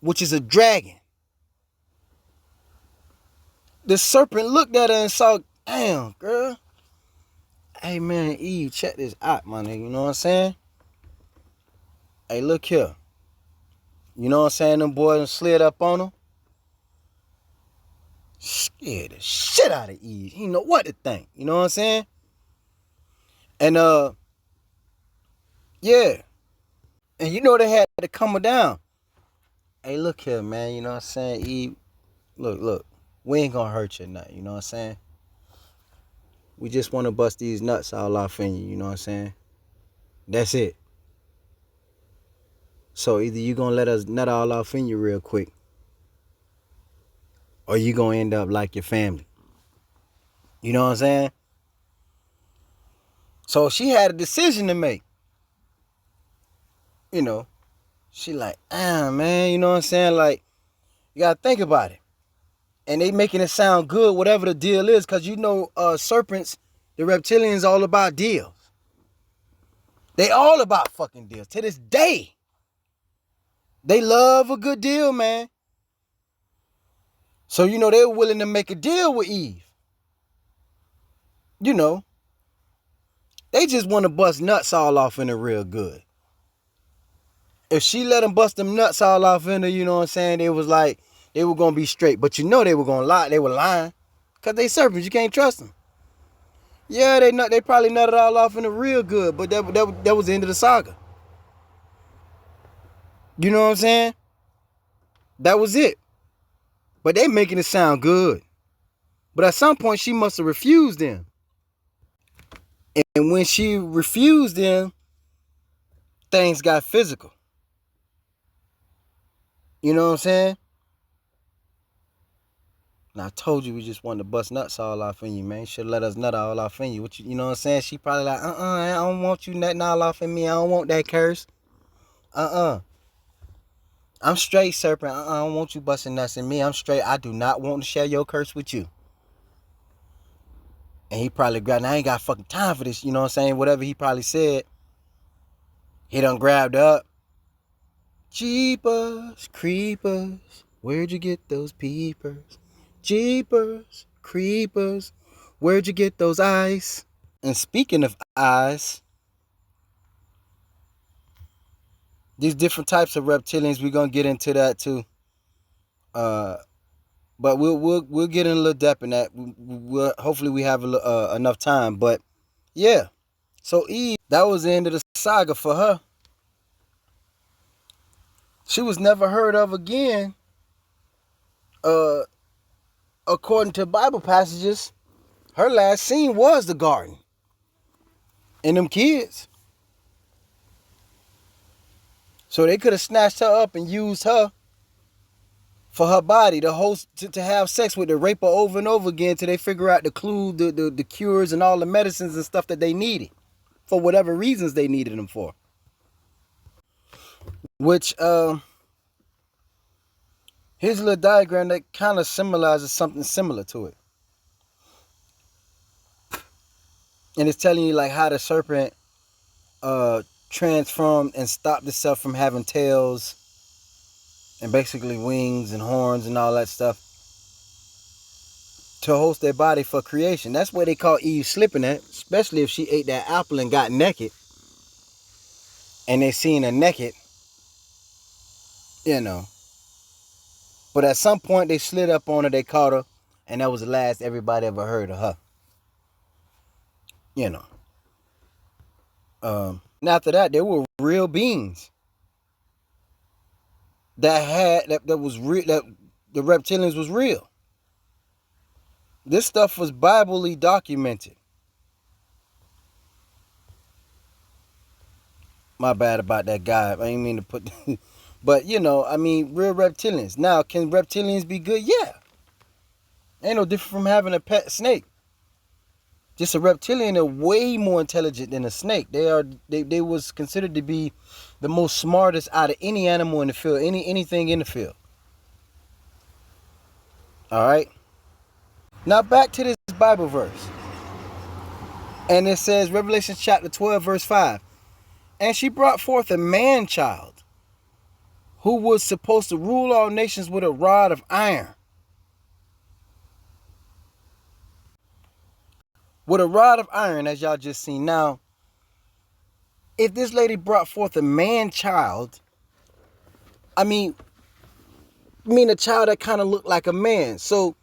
which is a dragon. The serpent looked at her and saw, damn, girl. Hey, man, Eve, check this out, my nigga. You know what I'm saying? Hey, look here. You know what I'm saying? Them boys slid up on her. Scared the shit out of Eve. He didn't know what to think. You know what I'm saying? And, yeah. And you know they had to calm her down. Hey, look here, man. You know what I'm saying? Eve, look. We ain't gonna hurt you or nothing. You know what I'm saying? We just want to bust these nuts all off in you. You know what I'm saying? That's it. So either you gonna let us nut all off in you real quick, or you gonna end up like your family. You know what I'm saying? So she had a decision to make. You know, she like, man, you know what I'm saying? Like, you gotta think about it. And they making it sound good, whatever the deal is, because you know serpents, the reptilians, all about deals. They all about fucking deals. To this day, they love a good deal, man. So, you know, they were willing to make a deal with Eve. You know, they just want to bust nuts all off in her real good. If she let them bust them nuts all off in her, you know what I'm saying, it was like, they were going to be straight. But you know they were going to lie. They were lying. Because they serpents. You can't trust them. Yeah, they probably nutted all off in the real good, but that was the end of the saga. You know what I'm saying? That was it. But they making it sound good. But at some point, she must have refused them. And when she refused them, things got physical. You know what I'm saying? And I told you we just wanted to bust nuts all off in you, man. You should have let us nut all off in you. You know what I'm saying? She probably like, I don't want you nutting all off in me. I don't want that curse. I'm straight, serpent. I don't want you busting nuts in me. I'm straight. I do not want to share your curse with you. And he probably grabbed, I ain't got fucking time for this. You know what I'm saying? Whatever he probably said, he done grabbed up. Jeepers, creepers, where'd you get those peepers? Jeepers, creepers, where'd you get those eyes? And speaking of eyes, these different types of reptilians, we're gonna get into that too. But we'll get in a little depth in that. Hopefully we have enough time. But yeah, so Eve, that was the end of the saga for her. She was never heard of again. According to Bible passages, her last scene was the garden and them kids. So they could have snatched her up and used her for her body, to have sex with her, rape her over and over again till they figure out the clue, the cures and all the medicines and stuff that they needed for whatever reasons they needed them for. Which here's a little diagram that kind of symbolizes something similar to it. And it's telling you like how the serpent transformed and stopped itself from having tails and basically wings and horns and all that stuff to host their body for creation. That's where they call Eve slipping at, especially if she ate that apple and got naked. And they seen her naked, you know. But at some point they slid up on her, they caught her, and that was the last everybody ever heard of her. You know. And after that, there were real beings that was real, that the reptilians was real. This stuff was Bible-y documented. My bad about that guy. I didn't mean to put... But, you know, I mean, real reptilians. Now, can reptilians be good? Yeah. Ain't no different from having a pet snake. Just a reptilian are way more intelligent than a snake. They was considered to be the most smartest out of any animal in the field, anything in the field. All right. Now back to this Bible verse. And it says, Revelation chapter 12, verse 5. And she brought forth a man-child who was supposed to rule all nations with a rod of iron. With a rod of iron, as y'all just seen. Now, if this lady brought forth a man-child, I mean a child that kind of looked like a man. So,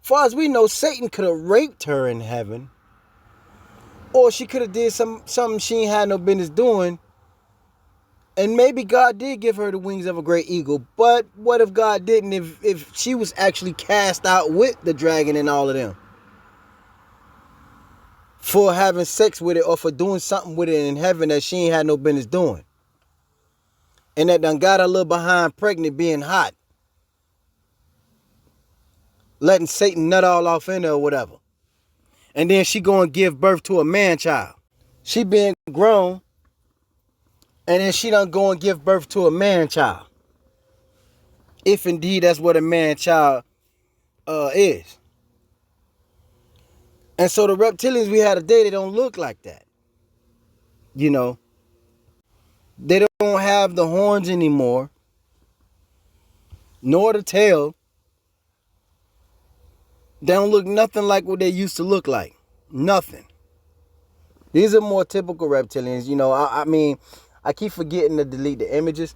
far as we know, Satan could have raped her in heaven. Or she could have did something she ain't had no business doing. And maybe God did give her the wings of a great eagle. But what if God didn't, if she was actually cast out with the dragon and all of them? For having sex with it or for doing something with it in heaven that she ain't had no business doing. And that done got her little behind pregnant being hot. Letting Satan nut all off in her or whatever. And then she go and give birth to a man-child. She being grown. And then she done go and give birth to a man-child. If indeed that's what a man-child is. And so the reptilians we had today, they don't look like that. You know. They don't have the horns anymore. Nor the tail. They don't look nothing like what they used to look like. Nothing. These are more typical reptilians. You know, I mean, I keep forgetting to delete the images.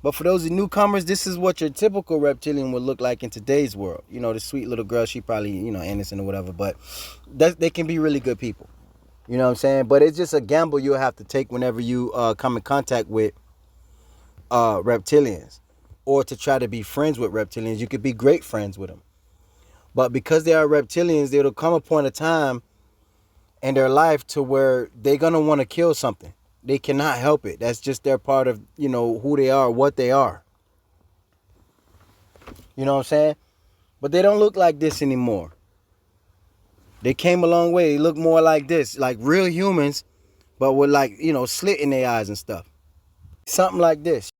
But for those newcomers, this is what your typical reptilian would look like in today's world. You know, the sweet little girl, she probably, innocent or whatever, but they can be really good people. You know what I'm saying? But it's just a gamble you'll have to take whenever you come in contact with reptilians, or to try to be friends with reptilians. You could be great friends with them. But because they are reptilians, there'll come a point of time in their life to where they're going to want to kill something. They cannot help it. That's just their part of, who they are, what they are. You know what I'm saying? But they don't look like this anymore. They came a long way. They look more like this, like real humans, but with like, slit in their eyes and stuff. Something like this,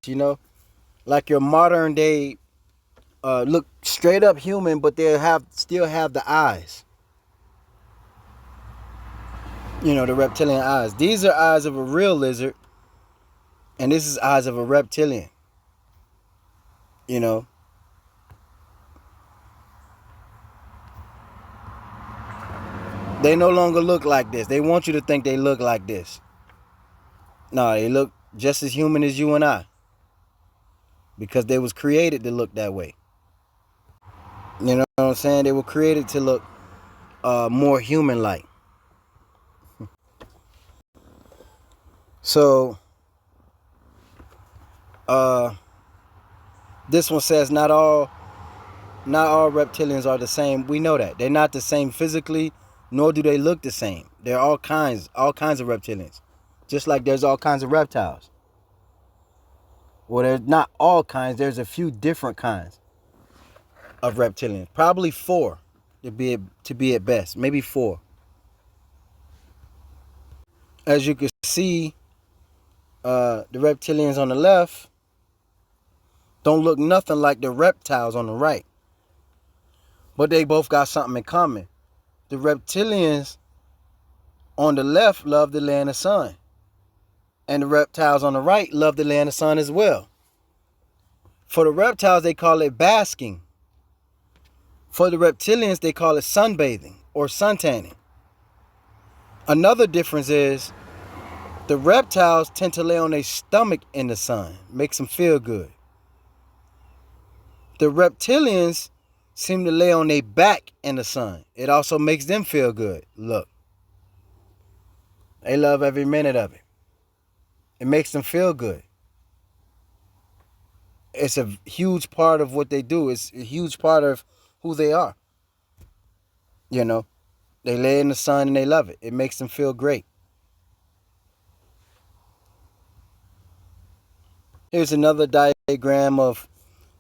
like your modern day look straight up human, but they still have the eyes. The reptilian eyes. These are eyes of a real lizard, and this is eyes of a reptilian. They no longer look like this. They want you to think they look like this. No, they look just as human as you and I, because they was created to look that way. You know what I'm saying? They were created to look more human-like. So, this one says not all reptilians are the same. We know that. They're not the same physically, nor do they look the same. There are all kinds of reptilians. Just like there's all kinds of reptiles. Well, there's not all kinds. There's a few different kinds of reptilians. Probably 4 to be at best. Maybe 4. As you can see, the reptilians on the left don't look nothing like the reptiles on the right. But they both got something in common. The reptilians on the left love the land of sun. And the reptiles on the right love the land of sun as well. For the reptiles, they call it basking. For the reptilians, they call it sunbathing or suntanning. Another difference is the reptiles tend to lay on their stomach in the sun. Makes them feel good. The reptilians seem to lay on their back in the sun. It also makes them feel good. Look. They love every minute of it. It makes them feel good. It's a huge part of what they do. It's a huge part of who they are. They lay in the sun and they love it. It makes them feel great. Here's another diagram of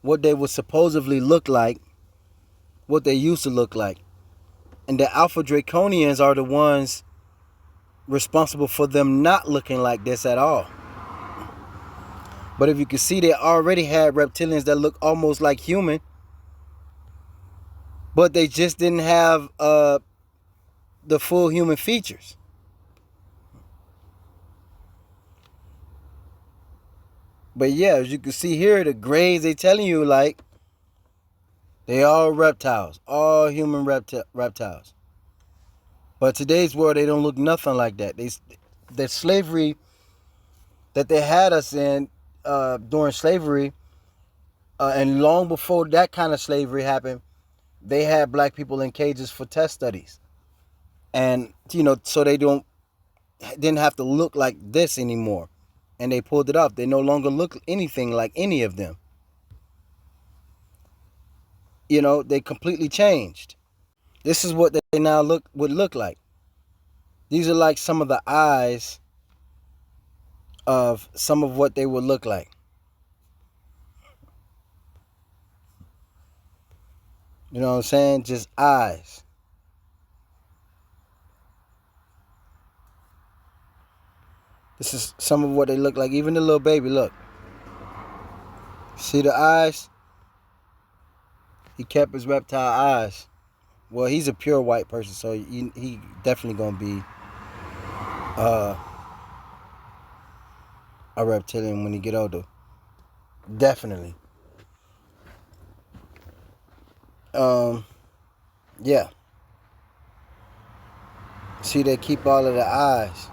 what they would supposedly look like, what they used to look like. And the Alpha Draconians are the ones responsible for them not looking like this at all. But if you can see, they already had reptilians that look almost like human, but they just didn't have the full human features. But yeah, as you can see here, the grays, they telling you like they all reptiles, all human reptiles. But today's world, they don't look nothing like that. The slavery that they had us in during slavery, and long before that kind of slavery happened, they had black people in cages for test studies. And, so they didn't have to look like this anymore. And they pulled it off. They no longer look anything like any of them. They completely changed. This is what they now would look like. These are like some of the eyes of some of what they would look like. You know what I'm saying? Just eyes. This is some of what they look like. Even the little baby, look. See the eyes? He kept his reptile eyes. Well, he's a pure white person, so he definitely gonna be a reptilian when he get older. Definitely. Yeah. See, they keep all of the eyes.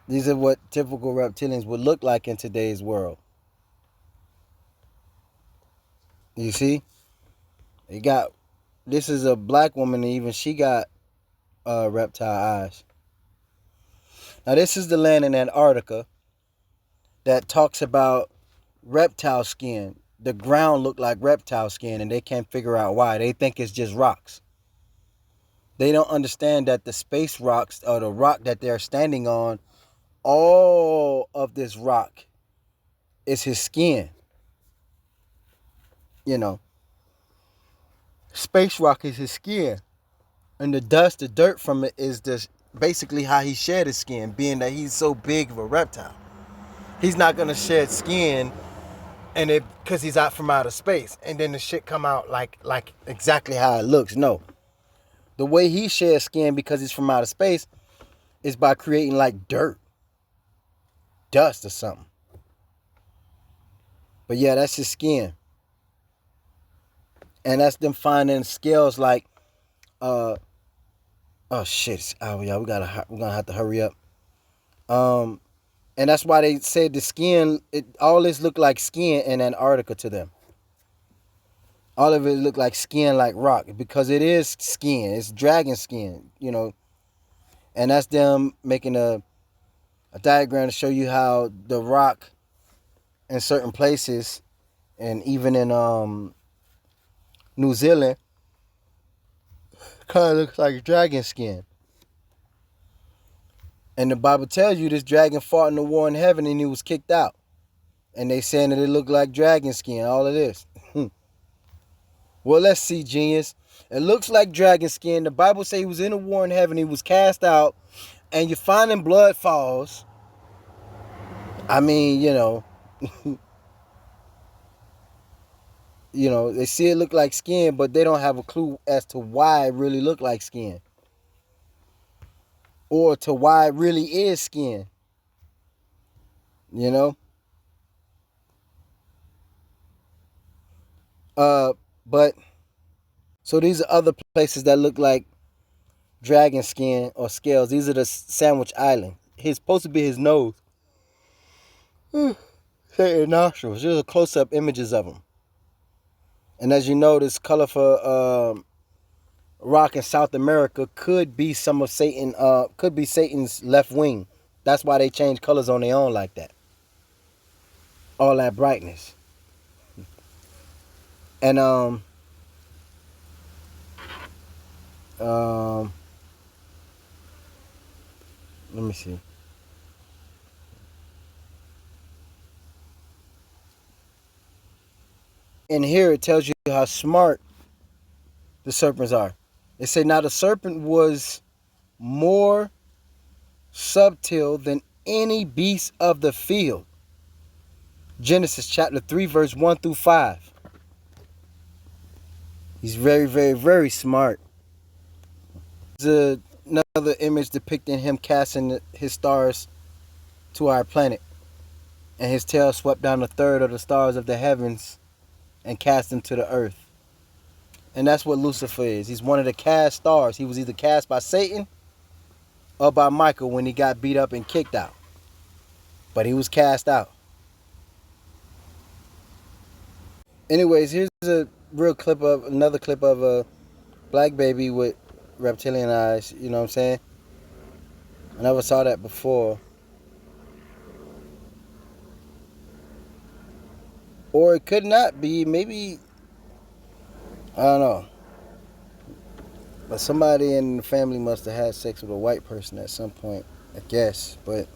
These are what typical reptilians would look like in today's world. You see? You got, this is a black woman, and even she got reptile eyes. Now, this is the land in Antarctica that talks about reptile skin. The ground looked like reptile skin, and they can't figure out why. They think it's just rocks. They don't understand that the space rocks, or the rock that they're standing on, all of this rock is his skin. You know, space rock is his skin. And the dust, the dirt from it is just basically how he shed his skin, being that he's so big of a reptile. He's not going to shed skin and it because he's out from outer space and then the shit come out like exactly how it looks. No. The way he sheds skin because he's from outer space is by creating like dirt, dust or something. But yeah, that's his skin. And that's them finding scales like oh shit. Oh yeah, we're gonna have to hurry up. And that's why they said the skin, all this look like skin in Antarctica to them. All of it look like skin, like rock, because it is skin. It's dragon skin, you know. And that's them making a diagram to show you how the rock in certain places, and even in New Zealand, kind of looks like dragon skin. And the Bible tells you this dragon fought in the war in heaven and he was kicked out. And they saying that it looked like dragon skin, all of this. Well, let's see, genius. It looks like dragon skin. The Bible says he was in a war in heaven. He was cast out. And you're finding blood falls. I mean, you know. You know, they see it look like skin, but they don't have a clue as to why it really looked like skin. Or to why it really is skin. You know? But so these are other places that look like dragon skin or scales. These are the Sandwich Island. It's supposed to be his nose. His nostrils. These are close-up images of him. And as you know, this colorful rock in South America could be some of Satan. Could be Satan's left wing. That's why they change colors on their own like that. All that brightness. And let me see. And here it tells you how smart the serpents are. It said, now the serpent was more subtle than any beast of the field. Genesis chapter 3, verse 1 through 5. He's very, very, very smart. There's another image depicting him casting his stars to our planet. And his tail swept down a third of the stars of the heavens and cast them to the earth. And that's what Lucifer is. He's one of the cast stars. He was either cast by Satan or by Michael when he got beat up and kicked out. But he was cast out. Anyways, here's another clip of a black baby with reptilian eyes. You know what I'm saying? I never saw that before. Or it could not be. Maybe, I don't know. But somebody in the family must have had sex with a white person at some point, I guess. But,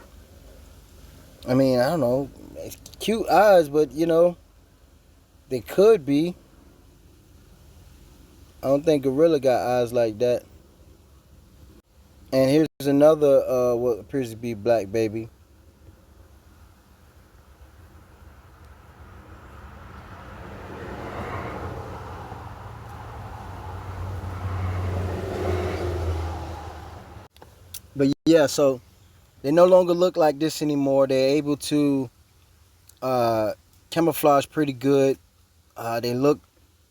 I mean, I don't know. It's cute eyes, but, you know, they could be. I don't think gorilla got eyes like that. And here's another, what appears to be black baby. But yeah, so they no longer look like this anymore. They're able to camouflage pretty good. They look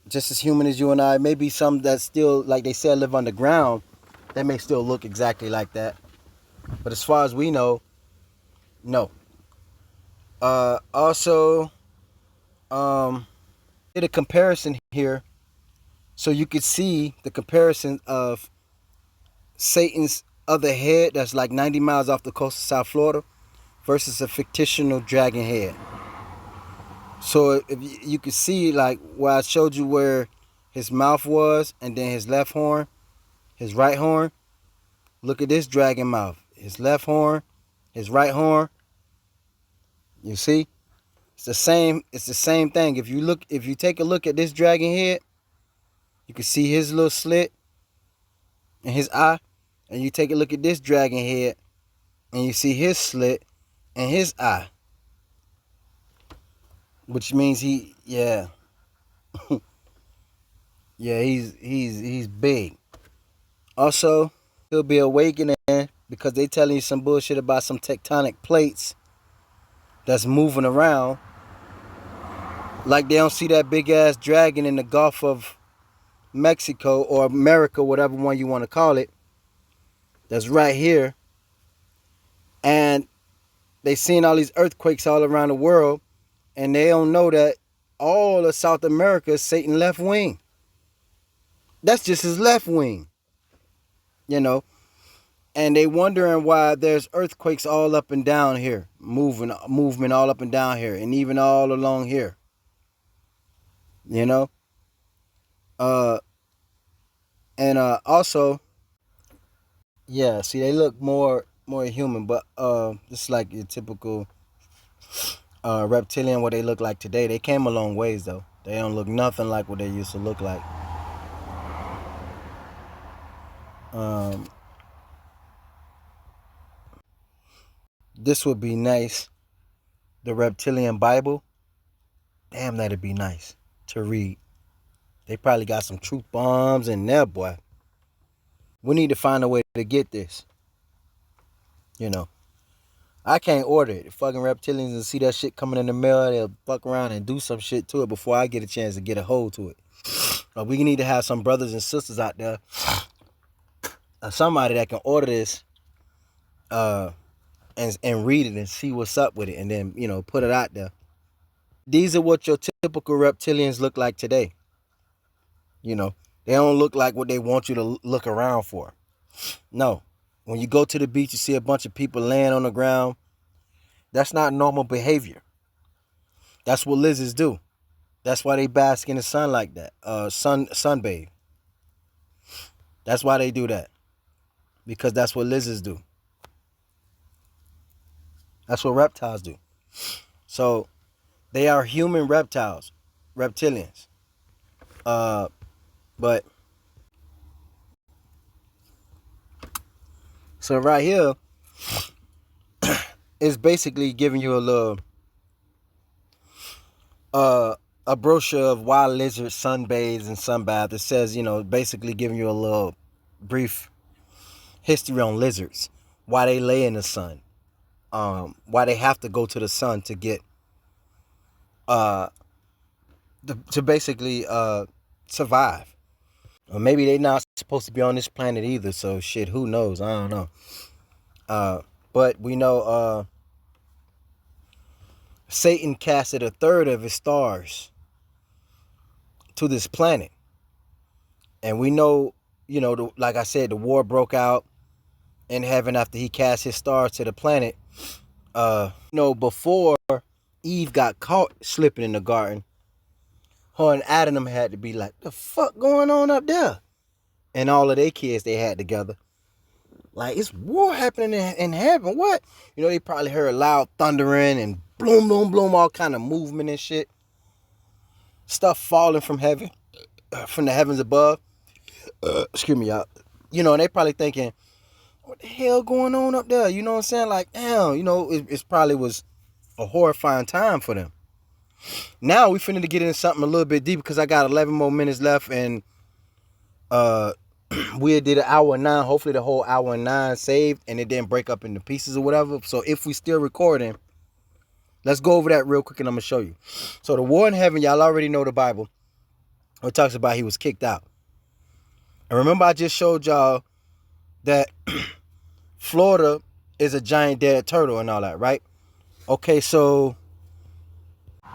just as human as you and I. Maybe some that still, like they said, live underground. They may still look exactly like that. But as far as we know, No. Also, did a comparison here so you could see the comparison of Satan's other head that's like 90 miles off the coast of South Florida versus a fictional dragon head. So if you could see, like where I showed you where his mouth was and then his left horn, his right horn, look at this dragon mouth. His left horn, his right horn. You see? It's the same thing. If you take a look at this dragon head, you can see his little slit in his eye. And you take a look at this dragon head and you see his slit in his eye. Which means yeah, he's big. Also, he'll be awakening because they telling you some bullshit about some tectonic plates that's moving around. Like they don't see that big ass dragon in the Gulf of Mexico or America, whatever one you want to call it, that's right here. And they seeing all these earthquakes all around the world, and they don't know that all of South America is Satan's left wing. That's just his left wing, you know. And they wondering why there's earthquakes all up and down here, movement all up and down here, and even all along here. You know. And also, yeah. See, they look more human, but just like your typical reptilian, what they look like today. They came a long ways though. They don't look nothing like what they used to look like. This would be nice. The Reptilian Bible. Damn, that'd be nice to read. They probably got some truth bombs in there, boy. We need to find a way to get this. You know. I can't order it. The fucking reptilians and see that shit coming in the mail, they'll fuck around and do some shit to it before I get a chance to get a hold to it. But we need to have some brothers and sisters out there, somebody that can order this, and read it and see what's up with it, and then put it out there. These are what your typical reptilians look like today. They don't look like what they want you to look around for. No. When you go to the beach, you see a bunch of people laying on the ground. That's not normal behavior. That's what lizards do. That's why they bask in the sun like that. Sunbathe. That's why they do that. Because that's what lizards do. That's what reptiles do. So they are human reptiles, reptilians. But so right here is basically giving you a little a brochure of why lizards sunbathes and sunbath. It says, basically giving you a little brief history on lizards, why they lay in the sun, why they have to go to the sun to get to basically survive. Or maybe they're not supposed to be on this planet either, so shit, who knows? I don't know. But we know Satan casted a third of his stars to this planet. And we know, like I said, the war broke out in heaven after he cast his stars to the planet. Before Eve got caught slipping in the garden, her and Adam had to be like, the fuck going on up there? And all of their kids they had together. Like, it's war happening in heaven. What? They probably heard loud thundering and bloom, bloom, bloom, all kind of movement and shit. Stuff falling from heaven, from the heavens above. Excuse me, y'all. And they probably thinking, what the hell going on up there? You know what I'm saying? Like, damn, it probably was a horrifying time for them. Now we finna get into something a little bit deeper because I got 11 more minutes left, and we did an hour and 9. Hopefully the whole hour and 9 saved and it didn't break up into pieces or whatever. So if we still recording, let's go over that real quick and I'm gonna show you. So the war in heaven, y'all already know the Bible. It talks about he was kicked out. And remember I just showed y'all that Florida is a giant dead turtle and all that, right? Okay, so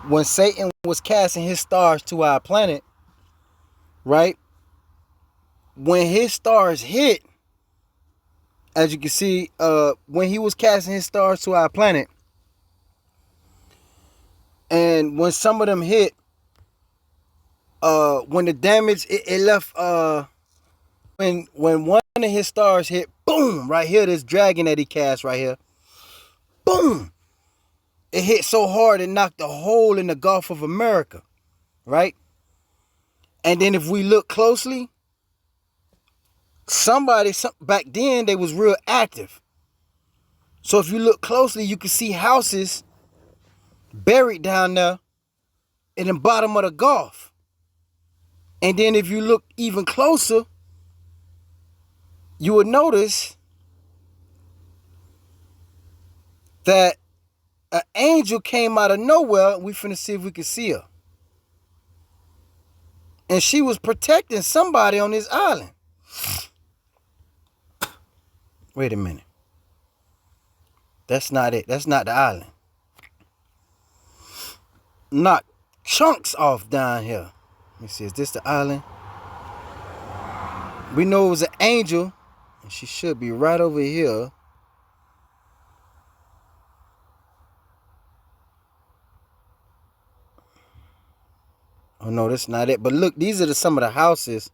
when Satan was casting his stars to our planet, right? When his stars hit, as you can see, when he was casting his stars to our planet, and when some of them hit, when the damage it left, when one of his stars hit, boom, right here, this dragon that he cast right here, boom, it hit so hard it knocked a hole in the Gulf of America, right? And then if we look closely, back then they was real active. So if you look closely, you can see houses buried down there in the bottom of the Gulf. And then if you look even closer, you would notice that an angel came out of nowhere. We finna see if we can see her. And she was protecting somebody on this island. Wait a minute. That's not it. That's not the island. Knock chunks off down here. Let me see. Is this the island? We know it was an angel. And she should be right over here. Oh no, that's not it. But look, these are some of the houses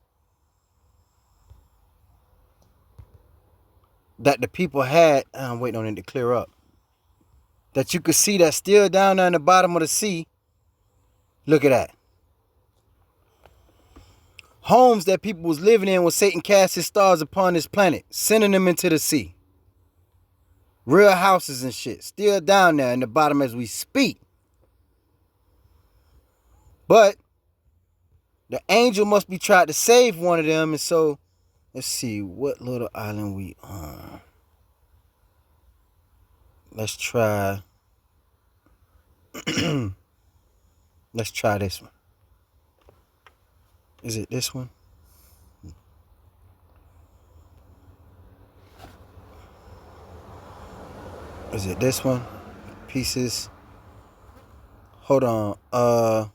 that the people had. I'm waiting on it to clear up. That you could see that's still down there in the bottom of the sea. Look at that. Homes that people was living in when Satan cast his stars upon this planet, sending them into the sea. Real houses and shit. Still down there in the bottom as we speak. But the angel must be trying to save one of them. And so, let's see what little island we on. Let's try. Let's try this one. Is it this one? Is it this one? Pieces. Hold on.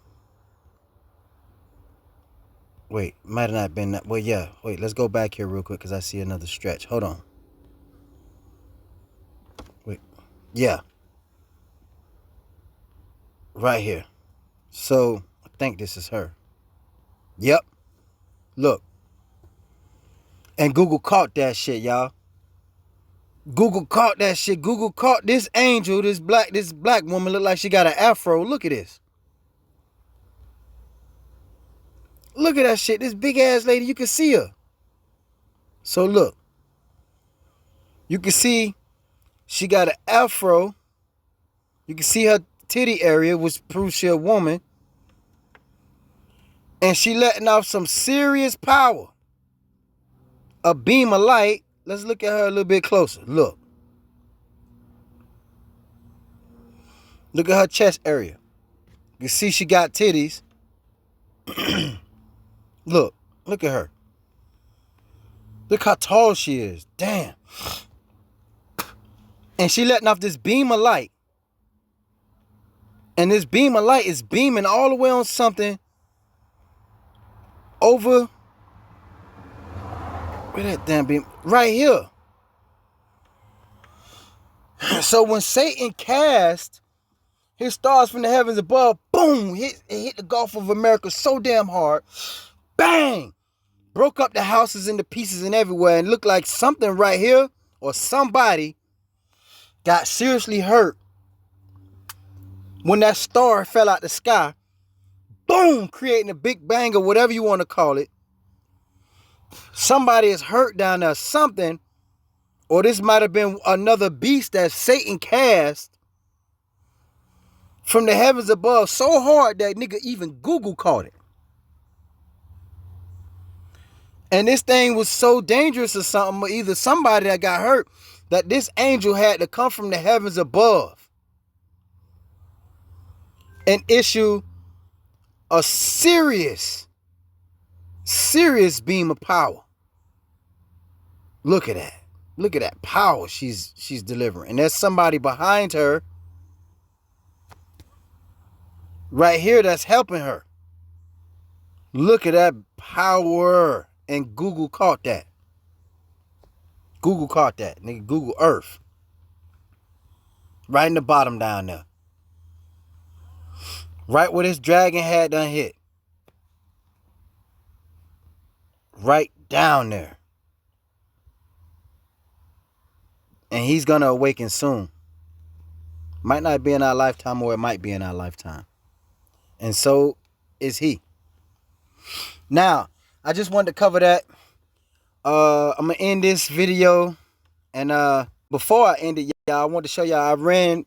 Wait, might have not been that. Well, yeah. Wait, let's go back here real quick because I see another stretch. Hold on. Wait. Yeah. Right here. So, I think this is her. Yep. Look. And Google caught that shit, y'all. Google caught that shit. Google caught this angel, this black woman look like she got an afro. Look at this. Look at that shit. This big ass lady, you can see her. So look. You can see she got an afro. You can see her titty area, which proves she a woman. And she letting off some serious power. A beam of light. Let's look at her a little bit closer. Look. Look at her chest area. You can see she got titties. Look at her. Look how tall she is. Damn. And she letting off this beam of light. And this beam of light is beaming all the way on something over. Where that damn beam? Right here. So when Satan cast his stars from the heavens above, boom, it hit the Gulf of America so damn hard. Bang! Broke up the houses into pieces and everywhere, and looked like something right here or somebody got seriously hurt when that star fell out the sky. Boom! Creating a big bang or whatever you want to call it. Somebody is hurt down there, something, or this might have been another beast that Satan cast from the heavens above so hard that nigga even Google caught it. And this thing was so dangerous or something, or either somebody that got hurt, that this angel had to come from the heavens above and issue a serious beam of power. Look at that. Look at that power she's delivering. And there's somebody behind her right here that's helping her. Look at that power. And Google caught that. Google caught that. Nigga, Google Earth. Right in the bottom down there. Right where this dragon had done hit. Right down there. And he's going to awaken soon. Might not be in our lifetime, or it might be in our lifetime. And so is he. Now, I just wanted to cover that. I'm going to end this video. And before I end it, y'all, I want to show y'all, I ran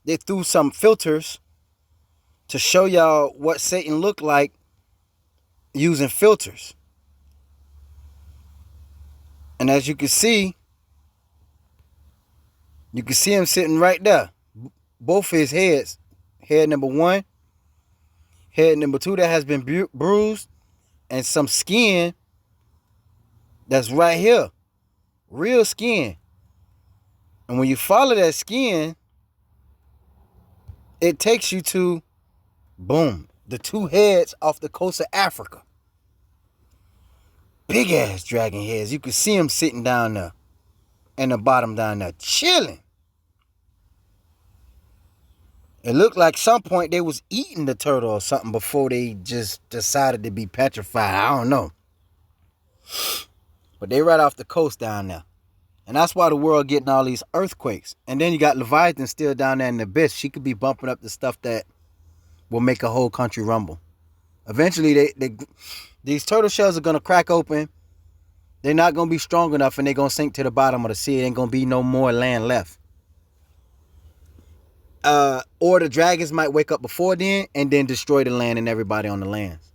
it through some filters to show y'all what Satan looked like using filters. And as you can see him sitting right there. Both his heads. Head number 1. Head number 2 that has been bruised. And some skin that's right here. Real skin. And when you follow that skin, it takes you to, boom, the 2 heads off the coast of Africa. Big ass dragon heads. You can see them sitting down there. And the bottom down there. Chilling. It looked like some point they was eating the turtle or something before they just decided to be petrified. I don't know. But they right off the coast down there. And that's why the world getting all these earthquakes. And then you got Leviathan still down there in the abyss. She could be bumping up the stuff that will make a whole country rumble. Eventually, these turtle shells are going to crack open. They're not going to be strong enough, and they're going to sink to the bottom of the sea. It ain't going to be no more land left. Or the dragons might wake up before then and then destroy the land and everybody on the lands.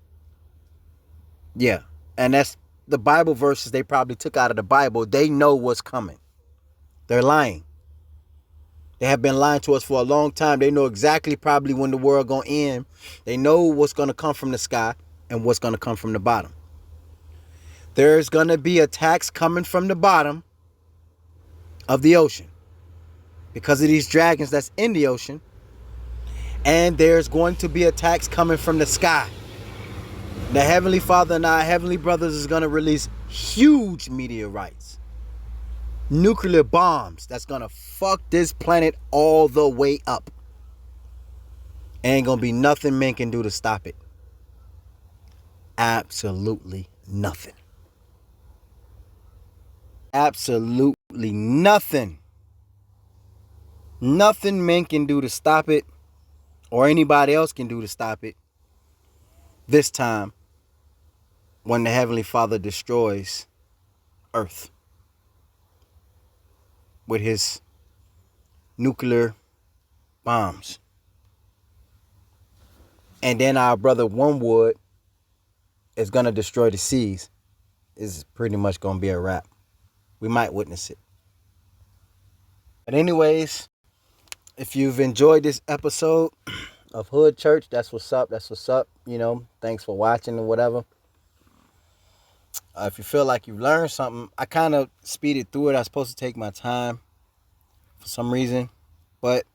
Yeah. And that's the Bible verses they probably took out of the Bible. They know what's coming. They're lying. They have been lying to us for a long time. They know exactly probably when the world going to end. They know what's going to come from the sky and what's going to come from the bottom. There's going to be attacks coming from the bottom of the ocean because of these dragons that's in the ocean. And there's going to be attacks coming from the sky. The Heavenly Father and our Heavenly Brothers is going to release huge meteorites. Nuclear bombs that's going to fuck this planet all the way up. Ain't going to be nothing men can do to stop it. Absolutely nothing. Absolutely nothing. Nothing men can do to stop it, or anybody else can do to stop it. This time, when the Heavenly Father destroys Earth with his nuclear bombs. And then our brother Wormwood is going to destroy the seas. It's pretty much going to be a wrap. We might witness it. But anyways, if you've enjoyed this episode of Hood Church, that's what's up. That's what's up. You know, thanks for watching or whatever. If you feel like you learned something, I kind of speeded through it. I was supposed to take my time for some reason. But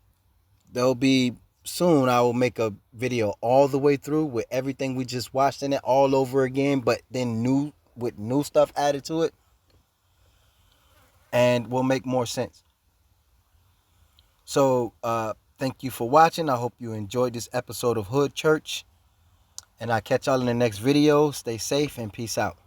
there'll be soon, I will make a video all the way through with everything we just watched in it all over again. But then with new stuff added to it. And will make more sense. So, thank you for watching. I hope you enjoyed this episode of Hood Church. And I'll catch y'all in the next video. Stay safe and peace out.